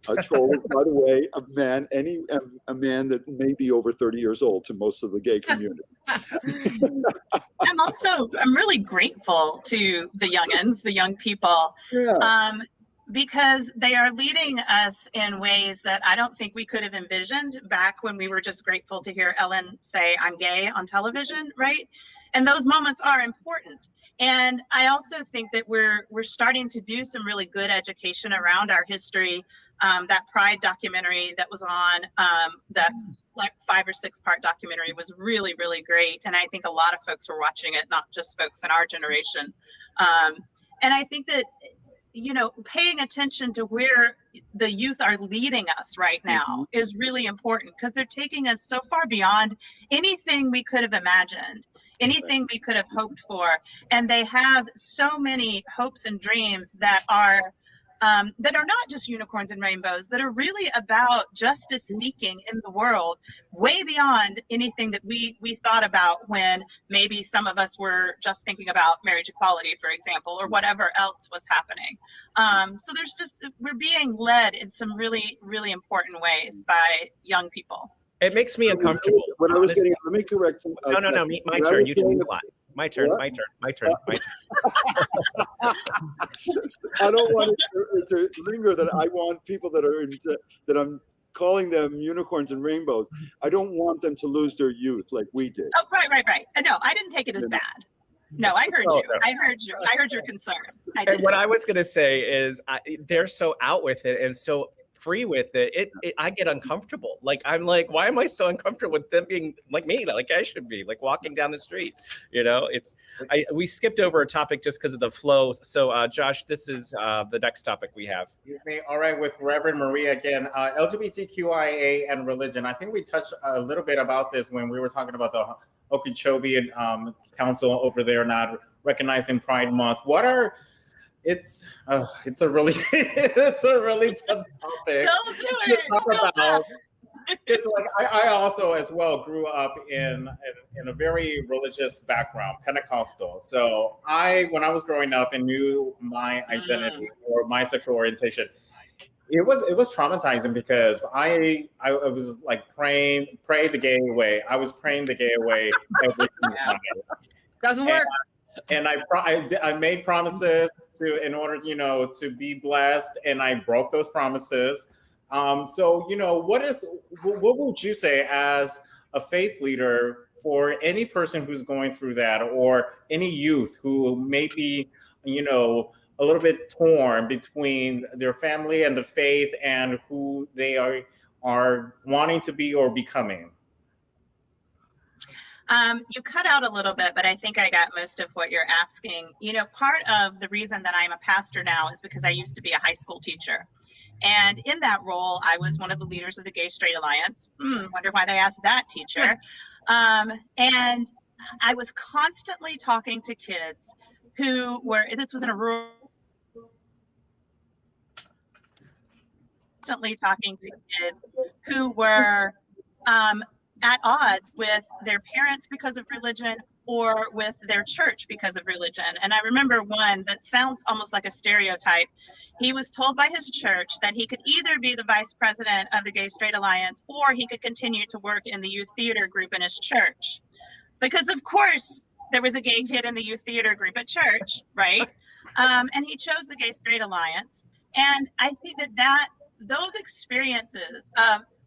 A troll is, by the way, a man that may be over 30 years old to most of the gay community. I'm really grateful to the youngins, the young people, because they are leading us in ways that I don't think we could have envisioned back when we were just grateful to hear Ellen say, "I'm gay" on television, right? And those moments are important. And I also think that we're starting to do some really good education around our history. That Pride documentary that was on, that like 5 or 6 part documentary was really, really great. And I think a lot of folks were watching it, not just folks in our generation. And I think that, you know, paying attention to where the youth are leading us right now is really important, because they're taking us so far beyond anything we could have imagined, anything we could have hoped for. And they have so many hopes and dreams that are not just unicorns and rainbows, that are really about justice seeking in the world, way beyond anything that we thought about when maybe some of us were just thinking about marriage equality, for example, or whatever else was happening. So we're being led in some really, really important ways by young people. It makes me uncomfortable. What I was getting, let me correct some. No, my turn. You can lie. My turn. My turn. I don't want it to linger that I want people that I'm calling them unicorns and rainbows. I don't want them to lose their youth like we did. Oh, right. No, I didn't take it as bad. No, I heard you. I heard your concern. And what I was going to say is they're so out with it and so free with it. I get uncomfortable. Like, I'm like, why am I so uncomfortable with them being like me, like I should be, like walking down the street? You know, we skipped over a topic just because of the flow. So Josh, this is the next topic we have. All right, with Reverend Maria again, LGBTQIA and religion. I think we touched a little bit about this when we were talking about the Okeechobee Council over there not recognizing Pride Month. It's a really it's a really tough topic. Don't do it. Because like I also as well grew up in a very religious background, Pentecostal. So when I was growing up and knew my identity or my sexual orientation, it was traumatizing, because I was like pray the gay away. I was praying the gay away every time. Doesn't work. And I made promises in order, you know, to be blessed, and I broke those promises. So, you know, what would you say as a faith leader for any person who's going through that, or any youth who may be, you know, a little bit torn between their family and the faith and who they are wanting to be or becoming? You cut out a little bit, but I think I got most of what you're asking. You know, part of the reason that I'm a pastor now is because I used to be a high school teacher. And in that role, I was one of the leaders of the Gay Straight Alliance. Wonder why they asked that, teacher. And I was constantly talking to kids this was in a rural, constantly talking to kids who were at odds with their parents because of religion, or with their church because of religion. And I remember one that sounds almost like a stereotype. He was told by his church that he could either be the vice president of the Gay Straight Alliance, or he could continue to work in the youth theater group in his church. Because of course there was a gay kid in the youth theater group at church, right? And he chose the Gay Straight Alliance. And I think that those experiences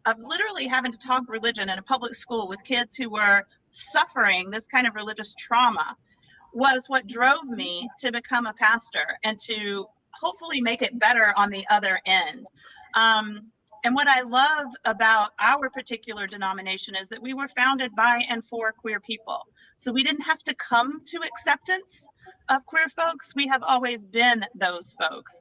of literally having to talk religion in a public school with kids who were suffering this kind of religious trauma was what drove me to become a pastor and to hopefully make it better on the other end. And what I love about our particular denomination is that we were founded by and for queer people. So we didn't have to come to acceptance of queer folks. We have always been those folks.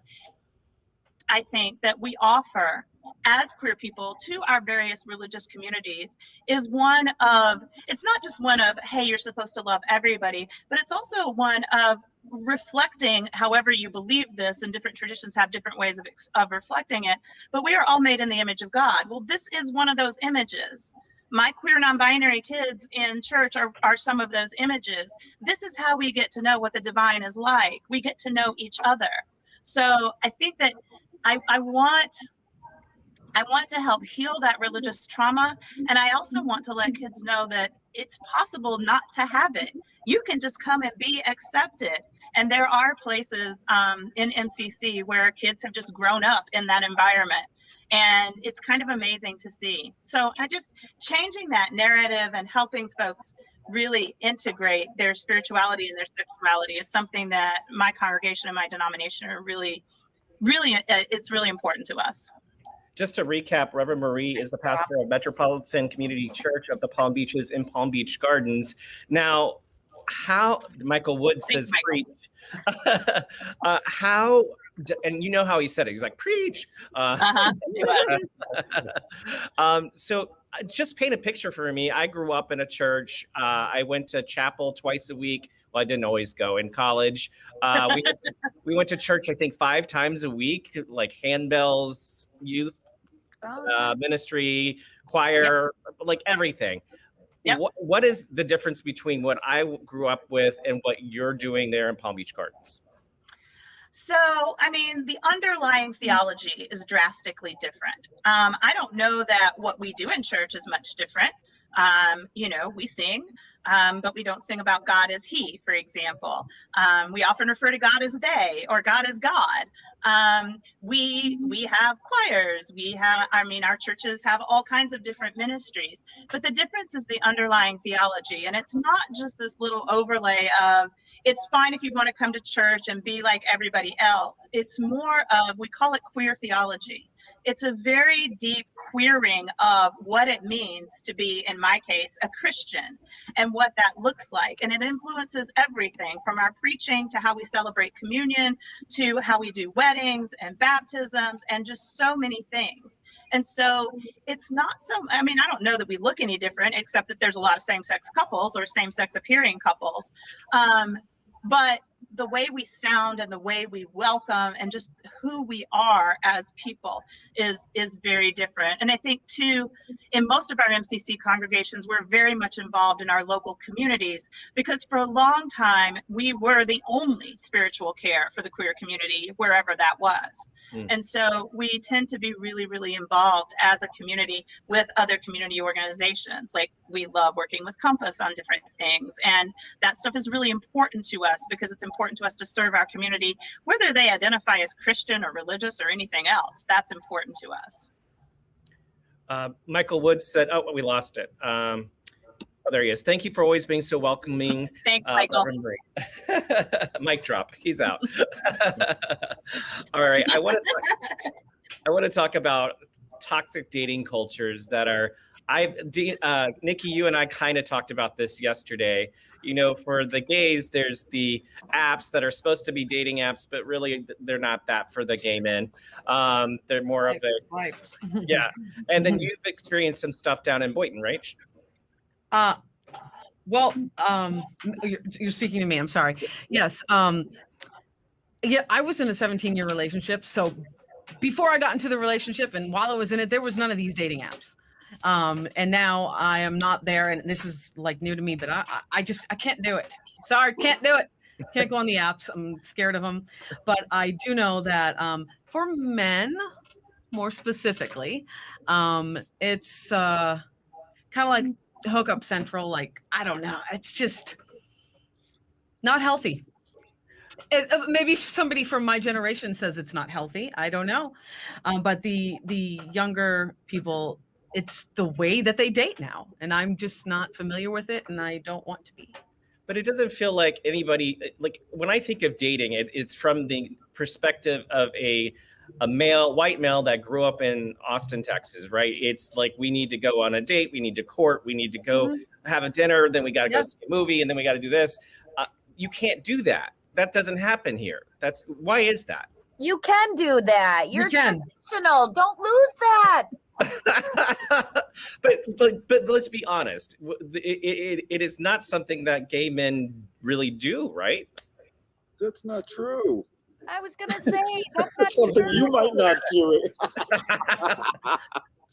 I think that we offer as queer people to our various religious communities is one of, it's not just one of, hey, you're supposed to love everybody, but it's also one of reflecting however you believe this, and different traditions have different ways of reflecting it, but we are all made in the image of God. Well, this is one of those images. My queer non-binary kids in church are some of those images. This is how we get to know what the divine is like. We get to know each other. So I think that I want to help heal that religious trauma. And I also want to let kids know that it's possible not to have it. You can just come and be accepted. And there are places in MCC where kids have just grown up in that environment. And it's kind of amazing to see. So I just changing that narrative and helping folks really integrate their spirituality and their sexuality is something that my congregation and my denomination are really, it's really important to us. Just to recap, Reverend Marie is the pastor of Metropolitan Community Church of the Palm Beaches in Palm Beach Gardens. Now, how Michael Wood says preach. How, and you know how he said it. He's like, preach. So just paint a picture for me. I grew up in a church. I went to chapel twice a week. Well, I didn't always go in college. We went to church, I think, 5 times a week, to, like handbells, youth ministry, choir, like everything. Yep. What is the difference between what I grew up with and what you're doing there in Palm Beach Gardens? So, I mean, the underlying theology is drastically different. I don't know that what we do in church is much different. You know, we sing, but we don't sing about God as He, for example. We often refer to God as they or God as God. We have choirs. Our churches have all kinds of different ministries, but the difference is the underlying theology. And it's not just this little overlay of, it's fine if you want to come to church and be like everybody else. It's more of, we call it queer theology. It's a very deep queering of what it means to be, in my case, a Christian, and what that looks like. And it influences everything from our preaching to how we celebrate communion, to how we do weddings and baptisms, and just so many things. And so it's not so, I mean, I don't know that we look any different, except that there's a lot of same-sex couples or same-sex appearing couples. But the way we sound and the way we welcome and just who we are as people is very different. And I think too, in most of our MCC congregations, we're very much involved in our local communities, because for a long time, we were the only spiritual care for the queer community, wherever that was. And so we tend to be really, really involved as a community with other community organizations. Like, we love working with Compass on different things. And that stuff is really important to us, because it's important to us to serve our community, whether they identify as Christian or religious or anything else. That's important to us. Michael Woods said, oh, we lost it. Oh, there he is. Thank you for always being so welcoming. Thanks, Michael. Mic drop. He's out. All right. I want to talk about toxic dating cultures that are, Nikki, you and I kind of talked about this yesterday. You know, for the gays, there's the apps that are supposed to be dating apps, but really they're not that for the gay men. They're more of a, yeah. And then you've experienced some stuff down in Boynton, right? Well, you're speaking to me. I'm sorry. Yes. Yeah, I was in a 17-year relationship. So before I got into the relationship and while I was in it, there was none of these dating apps. And now I am not there, and this is like new to me, but I can't do it. Sorry, can't do it. Can't go on the apps. I'm scared of them. But I do know that for men, more specifically, it's kind of like hookup central. Like, I don't know. It's just not healthy. Maybe somebody from my generation says it's not healthy. I don't know. But the younger people, it's the way that they date now, and I'm just not familiar with it, and I don't want to be. But it doesn't feel like anybody, like when I think of dating, it's from the perspective of a white male that grew up in Austin, Texas, right? It's like, we need to go on a date, we need to court, we need to go have a dinner, then we got to go see a movie, and then we got to do this. You can't do that. That doesn't happen here. Why is that? You can do that. You You're can. traditional. Don't lose that. but let's be honest. It is not something that gay men really do, right? That's not true. I was gonna say that's not That's something true. you might not do.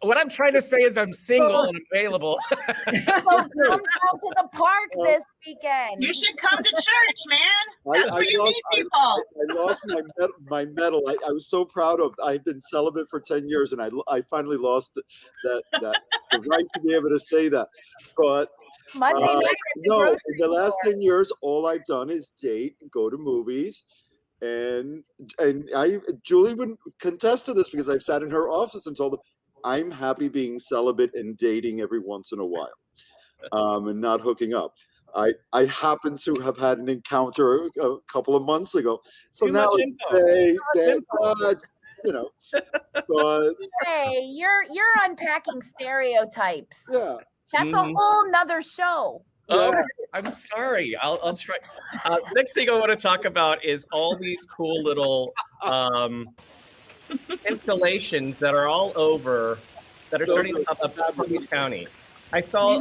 What I'm trying to say is I'm single and available. So come down to the park this weekend. You should come to church, man. That's where you meet people. I lost my medal. I was so proud of. I've been celibate for 10 years, and I finally lost the right to be able to say that. But Monday night at the no, in grocery the last store. 10 years, all I've done is date, go to movies, and Julie would contest to this because I've sat in her office and told her I'm happy being celibate and dating every once in a while, and not hooking up. I happen to have had an encounter a couple of months ago, so Too now much it's, you know, but Hey, you're unpacking stereotypes. yeah. That's a whole nother show. Oh, Yeah. I'm sorry. I'll try. Next thing I want to talk about is all these cool little installations that are all over, that are starting to pop up in Palm Beach County. I saw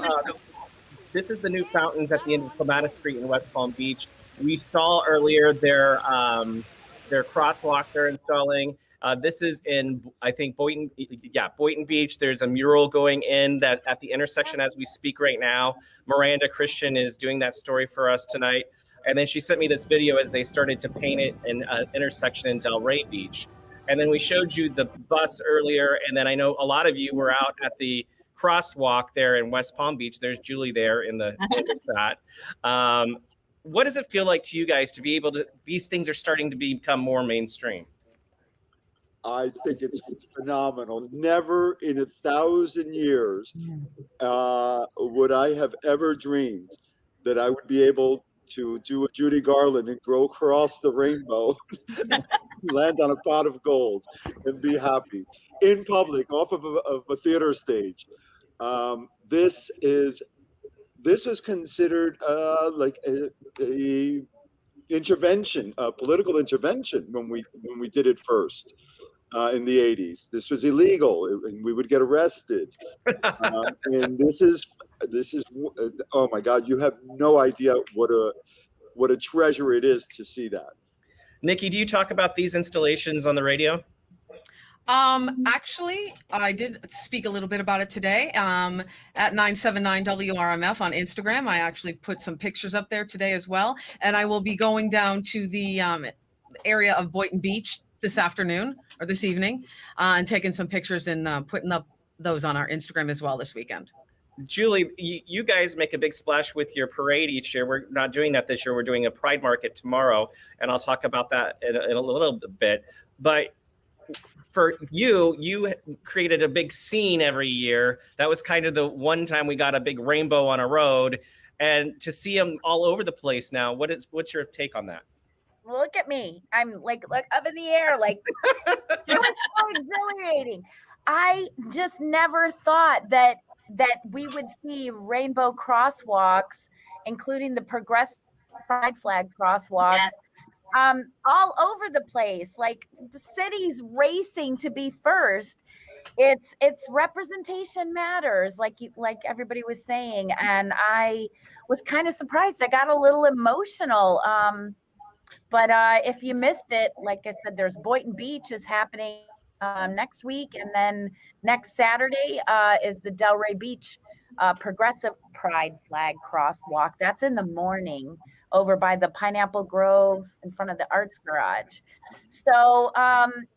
this is the new fountains at the end of Clematis Street in West Palm Beach. We saw earlier their crosswalk they're installing. This is in, I think, Boynton Beach. There's a mural going in that at the intersection as we speak right now. Miranda Christian is doing that story for us tonight. And then she sent me this video as they started to paint it in an intersection in Delray Beach. And then we showed you the bus earlier. And then I know a lot of you were out at the crosswalk there in West Palm Beach. There's Julie there in the shot. What does it feel like to you guys to be able to, these things are starting to become more mainstream? I think it's phenomenal. Never in 1,000 years would I have ever dreamed that I would be able to do a Judy Garland and go across the rainbow, land on a pot of gold, and be happy in public, off of a theater stage. This is considered like a intervention, a political intervention when we did it first. In the 80s, this was illegal, and we would get arrested. And this is, oh my God! You have no idea what a treasure it is to see that. Nikki, do you talk about these installations on the radio? Actually, I did speak a little bit about it today at 979 WRMF on Instagram. I actually put some pictures up there today as well. And I will be going down to the area of Boynton Beach this afternoon or this evening and taking some pictures and putting up those on our Instagram as well this weekend. Julie, you guys make a big splash with your parade each year. We're not doing that this year. We're doing a Pride Market tomorrow, and I'll talk about that in a little bit. But for you created a big scene every year. That was kind of the one time we got a big rainbow on a road, and to see them all over the place now. What's your take on that? Look at me. I'm like up in the air. Like it was so exhilarating. I just never thought that we would see rainbow crosswalks, including the progressive pride flag crosswalks. Yes. All over the place, like the cities racing to be first. It's representation matters, like everybody was saying, and I was kind of surprised. I got a little emotional. But if you missed it, like I said, there's Boynton Beach is happening next week, and then next Saturday is the Delray Beach Progressive Pride Flag Crosswalk. That's in the morning over by the Pineapple Grove in front of the Arts Garage. So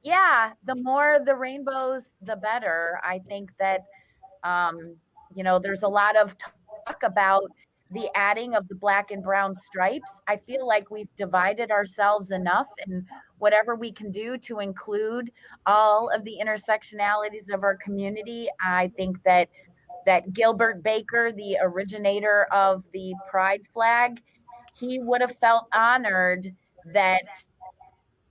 yeah, the more the rainbows, the better. I think that there's a lot of talk about the adding of the black and brown stripes. I feel like we've divided ourselves enough in whatever we can do to include all of the intersectionalities of our community. I think that Gilbert Baker, the originator of the pride flag, he would have felt honored that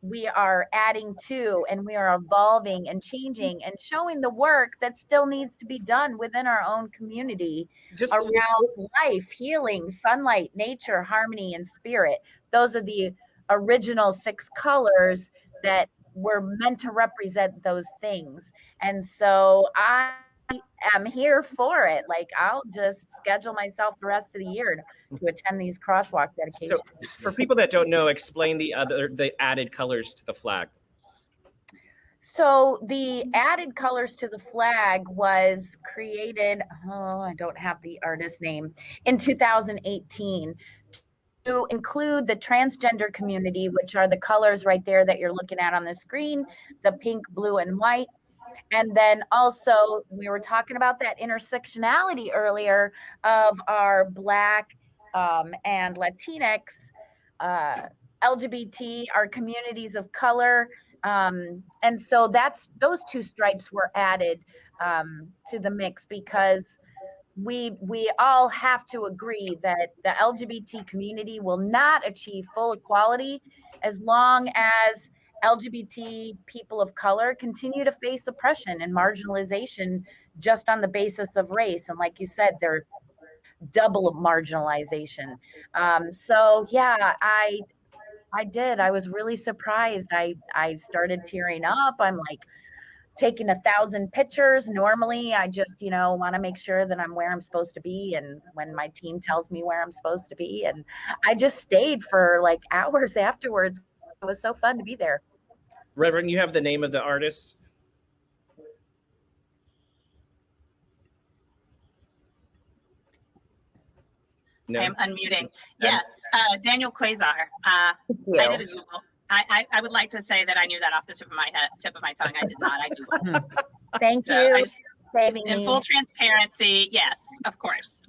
we are adding to and we are evolving and changing and showing the work that still needs to be done within our own community around life, healing, sunlight, nature, harmony, and spirit. Those are the original 6 colors that were meant to represent those things. And so I am here for it. Like, I'll just schedule myself the rest of the year to attend these crosswalk dedications. So for people that don't know, explain the added colors to the flag. So the added colors to the flag was created, I don't have the artist name, in 2018 to include the transgender community, which are the colors right there that you're looking at on the screen, the pink, blue, and white. And then also, we were talking about that intersectionality earlier of our Black and Latinx, LGBT, our communities of color. And so those two stripes were added to the mix because we all have to agree that the LGBT community will not achieve full equality as long as LGBT people of color continue to face oppression and marginalization just on the basis of race. And like you said, they're double marginalization. So yeah, I did. I was really surprised. I started tearing up. I'm like taking 1,000 pictures. Normally, I just, want to make sure that I'm where I'm supposed to be. And when my team tells me where I'm supposed to be, and I just stayed for like hours afterwards. It was so fun to be there. Reverend, you have the name of the artist? No. I am unmuting. Yes, Daniel Quasar. I did a Google. I would like to say that I knew that off the tip of my tongue. I did not. I Googled. Thank you. In full transparency, yes, of course.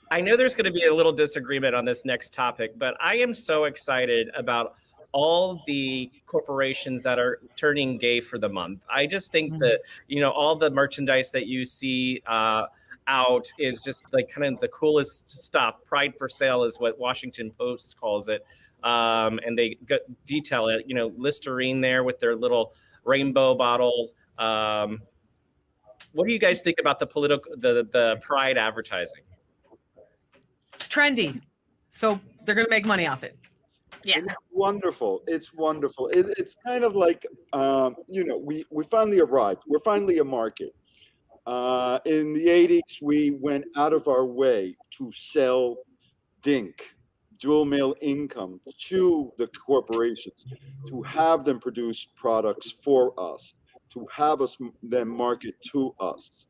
I know there's going to be a little disagreement on this next topic, but I am so excited about all the corporations that are turning gay for the month. I just think that, all the merchandise that you see out is just like kind of the coolest stuff. Pride for sale is what Washington Post calls it. And they detail it, Listerine there with their little rainbow bottle. What do you guys think about the Pride advertising? It's trendy, so they're going to make money off it. Yeah, it's wonderful. It's wonderful. It's kind of like, we finally arrived. We're finally a market. In the 80s, we went out of our way to sell DINK, dual male income, to the corporations, to have them produce products for us, to have them market to us.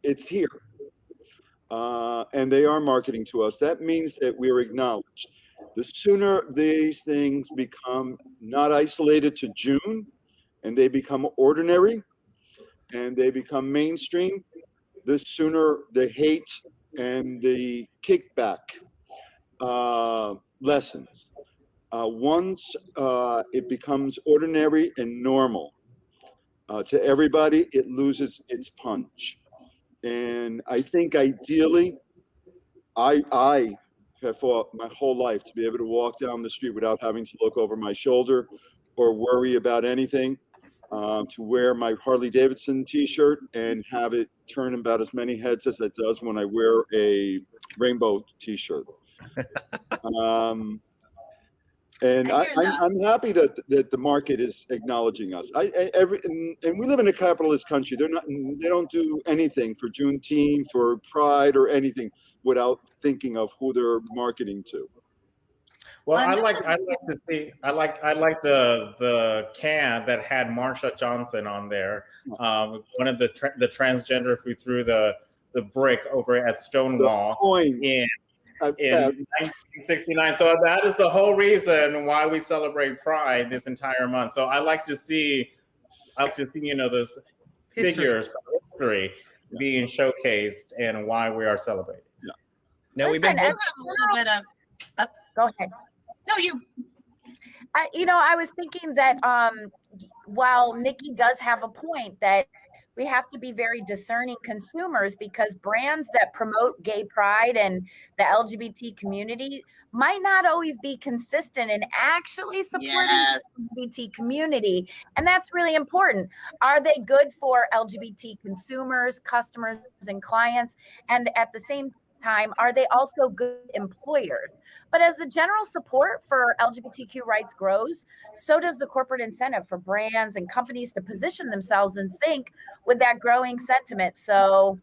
It's here. And they are marketing to us. That means that we're acknowledged. The sooner these things become not isolated to June, and they become ordinary, and they become mainstream, the sooner the hate and the kickback lessens. Once it becomes ordinary and normal to everybody, it loses its punch. And I think ideally, I have fought my whole life to be able to walk down the street without having to look over my shoulder or worry about anything, to wear my Harley Davidson t-shirt and have it turn about as many heads as it does when I wear a rainbow t-shirt. And I'm happy that the market is acknowledging us. And we live in a capitalist country. They don't do anything for Juneteenth, for Pride, or anything without thinking of who they're marketing to. Well, I like the can that had Marsha Johnson on there. One of the transgender who threw the brick over at Stonewall in 1969. So that is the whole reason why we celebrate Pride this entire month. So I like to see those figures from history being showcased and why we are celebrating. Yeah. Now I have a little bit of. Go ahead. No, you. I was thinking that while Nikki does have a point that we have to be very discerning consumers, because brands that promote gay pride and the LGBT community might not always be consistent in actually supporting the LGBT community. And that's really important. Are they good for LGBT consumers, customers, and clients? And at the same time, are they also good employers? But as the general support for LGBTQ rights grows, so does the corporate incentive for brands and companies to position themselves in sync with that growing sentiment. So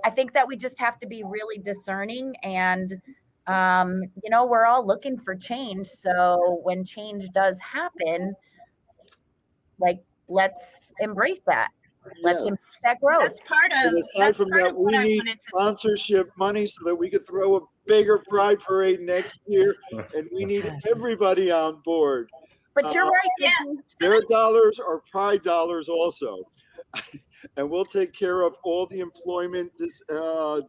I think that we just have to be really discerning, and we're all looking for change. So when change does happen, like, let's embrace that. Let's Yeah. embrace that growth. That's part of. And aside That's from part that, of what we I need wanted to. sponsorship money so that we could throw a bigger pride parade next year. And we need everybody on board. But you're right. Yeah. Their dollars are pride dollars also. And we'll take care of all the employment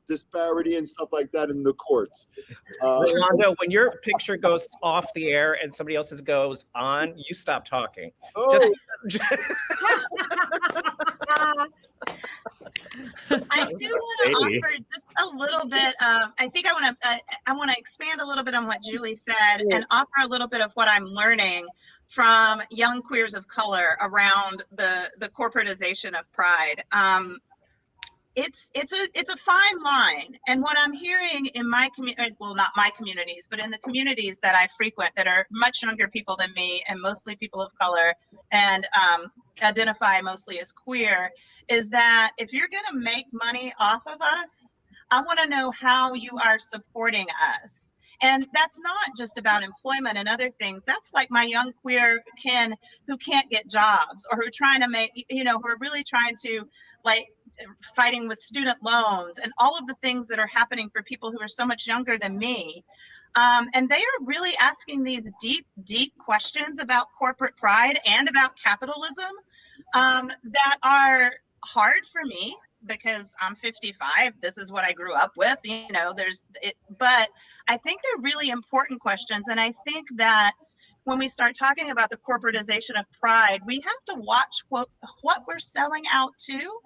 disparity and stuff like that in the courts. Rolando, when your picture goes off the air and somebody else's goes on, you stop talking. Oh, I do want to offer just a little bit of. I think I want to expand a little bit on what Julie said and offer a little bit of what I'm learning from young queers of color around the corporatization of pride. It's a fine line, and what I'm hearing in my community, well, not my communities, but in the communities that I frequent that are much younger people than me and mostly people of color and identify mostly as queer, is that if you're going to make money off of us, I want to know how you are supporting us. And that's not just about employment and other things. That's like my young queer kin who can't get jobs, or who are trying to make, who are really trying to, like, fighting with student loans and all of the things that are happening for people who are so much younger than me. And they are really asking these deep, deep questions about corporate pride and about capitalism that are hard for me, because I'm 55. This is what I grew up with, but I think they're really important questions. And I think that when we start talking about the corporatization of pride, we have to watch what we're selling out to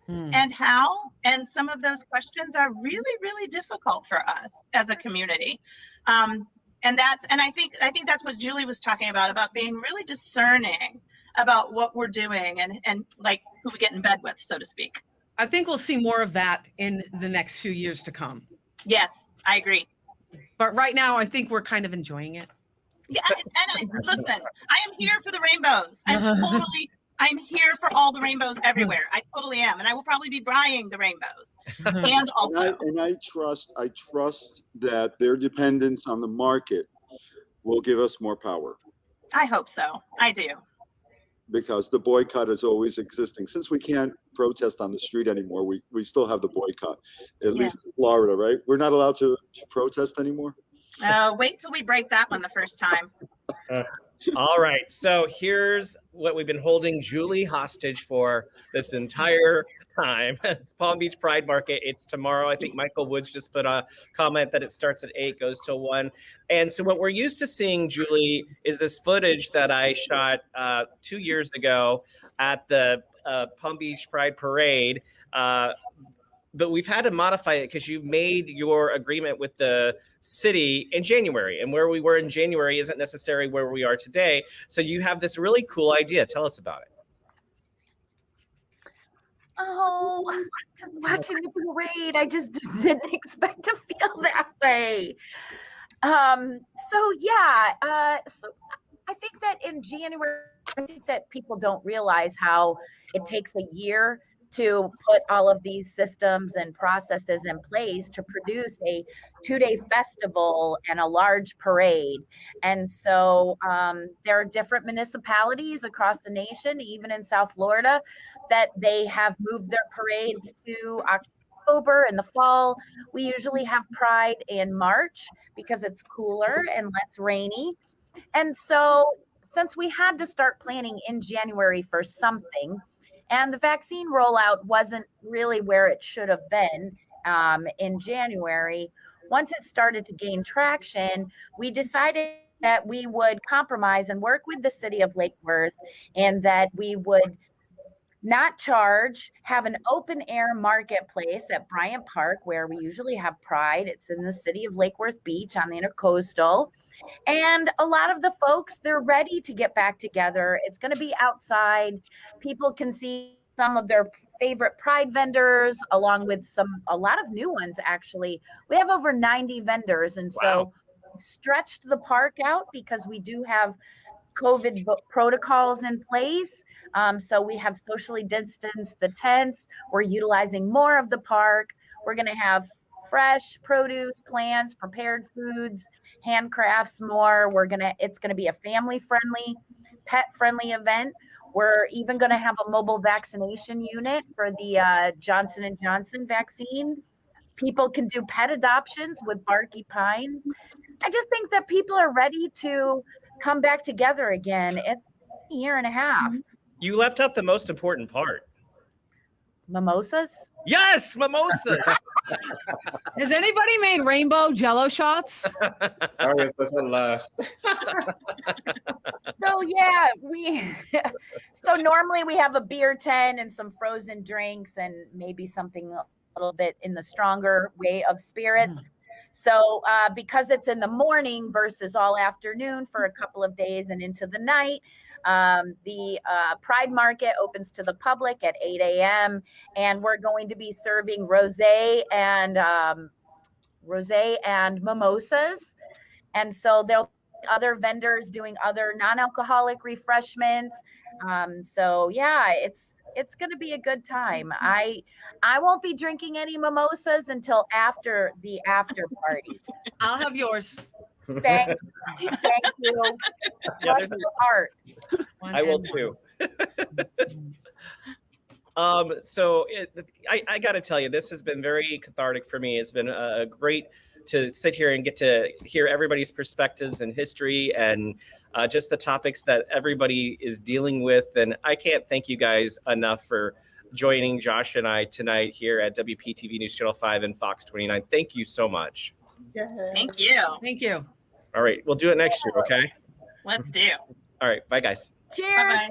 and how. And some of those questions are really, really difficult for us as a community. And I think that's what Julie was talking about being really discerning about what we're doing and like who we get in bed with, so to speak. I think we'll see more of that in the next few years to come. Yes, I agree. But right now, I think we're kind of enjoying it. Yeah, listen, I am here for the rainbows. I'm here for all the rainbows everywhere. I totally am, and I will probably be buying the rainbows. And also, I trust that their dependence on the market will give us more power. I hope so. I do. Because the boycott is always existing. Since we can't protest on the street anymore, we still have the boycott, at least in Florida, right? We're not allowed to protest anymore. Wait till we break that one the first time. All right. So here's what we've been holding Julie hostage for this entire time. It's Palm Beach Pride Market. It's tomorrow. I think Michael Woods just put a comment that it starts at 8, goes till 1. And so what we're used to seeing, Julie, is this footage that I shot 2 years ago at the Palm Beach Pride Parade. But we've had to modify it because you made your agreement with the city in January, and where we were in January isn't necessarily where we are today. So you have this really cool idea. Tell us about it. Oh, just watching the parade, I just didn't expect to feel that way. So I think that in January, I think that people don't realize how it takes a year to put all of these systems and processes in place to produce a 2-day festival and a large parade. And so there are different municipalities across the nation, even in South Florida, that they have moved their parades to October in the fall. We usually have Pride in March because it's cooler and less rainy. And so since we had to start planning in January for something, and the vaccine rollout wasn't really where it should have been in January, once it started to gain traction, we decided that we would compromise and work with the city of Lake Worth, and that we would not charge, have an open air marketplace at Bryant Park, where we usually have Pride. It's in the city of Lake Worth Beach on the Intercoastal. And a lot of the folks, they're ready to get back together. It's going to be outside. People can see some of their favorite Pride vendors, along with a lot of new ones, actually. We have over 90 vendors. And so stretched the park out because we do have COVID protocols in place. So we have socially distanced the tents. We're utilizing more of the park. We're going to have fresh produce, plants, prepared foods, handcrafts more. It's going to be a family friendly, pet friendly event. We're even going to have a mobile vaccination unit for the Johnson & Johnson vaccine. People can do pet adoptions with Barky Pines. I just think that people are ready to come back together again. It's a year and a half. You left out the most important part. Mimosas? Yes, mimosas. Has anybody made rainbow Jello shots? Oh, it's such a lush. So yeah, so normally we have a beer tent and some frozen drinks and maybe something a little bit in the stronger way of spirits. So because it's in the morning versus all afternoon for a couple of days and into the night, the Pride Market opens to the public at 8 a.m. and we're going to be serving rosé and mimosas. And so there'll be other vendors doing other non-alcoholic refreshments. So yeah, it's going to be a good time. I won't be drinking any mimosas until after the after parties. I'll have yours. Thanks. Thank you. Yeah, Bless your heart. I will too. So I got to tell you, this has been very cathartic for me. It's been great to sit here and get to hear everybody's perspectives and history and just the topics that everybody is dealing with. And I can't thank you guys enough for joining Josh and I tonight here at WPTV News Channel 5 and Fox 29. Thank you so much. Thank you. Thank you. All right, we'll do it next year, okay? Let's do. All right, bye guys. Cheers. Bye-bye.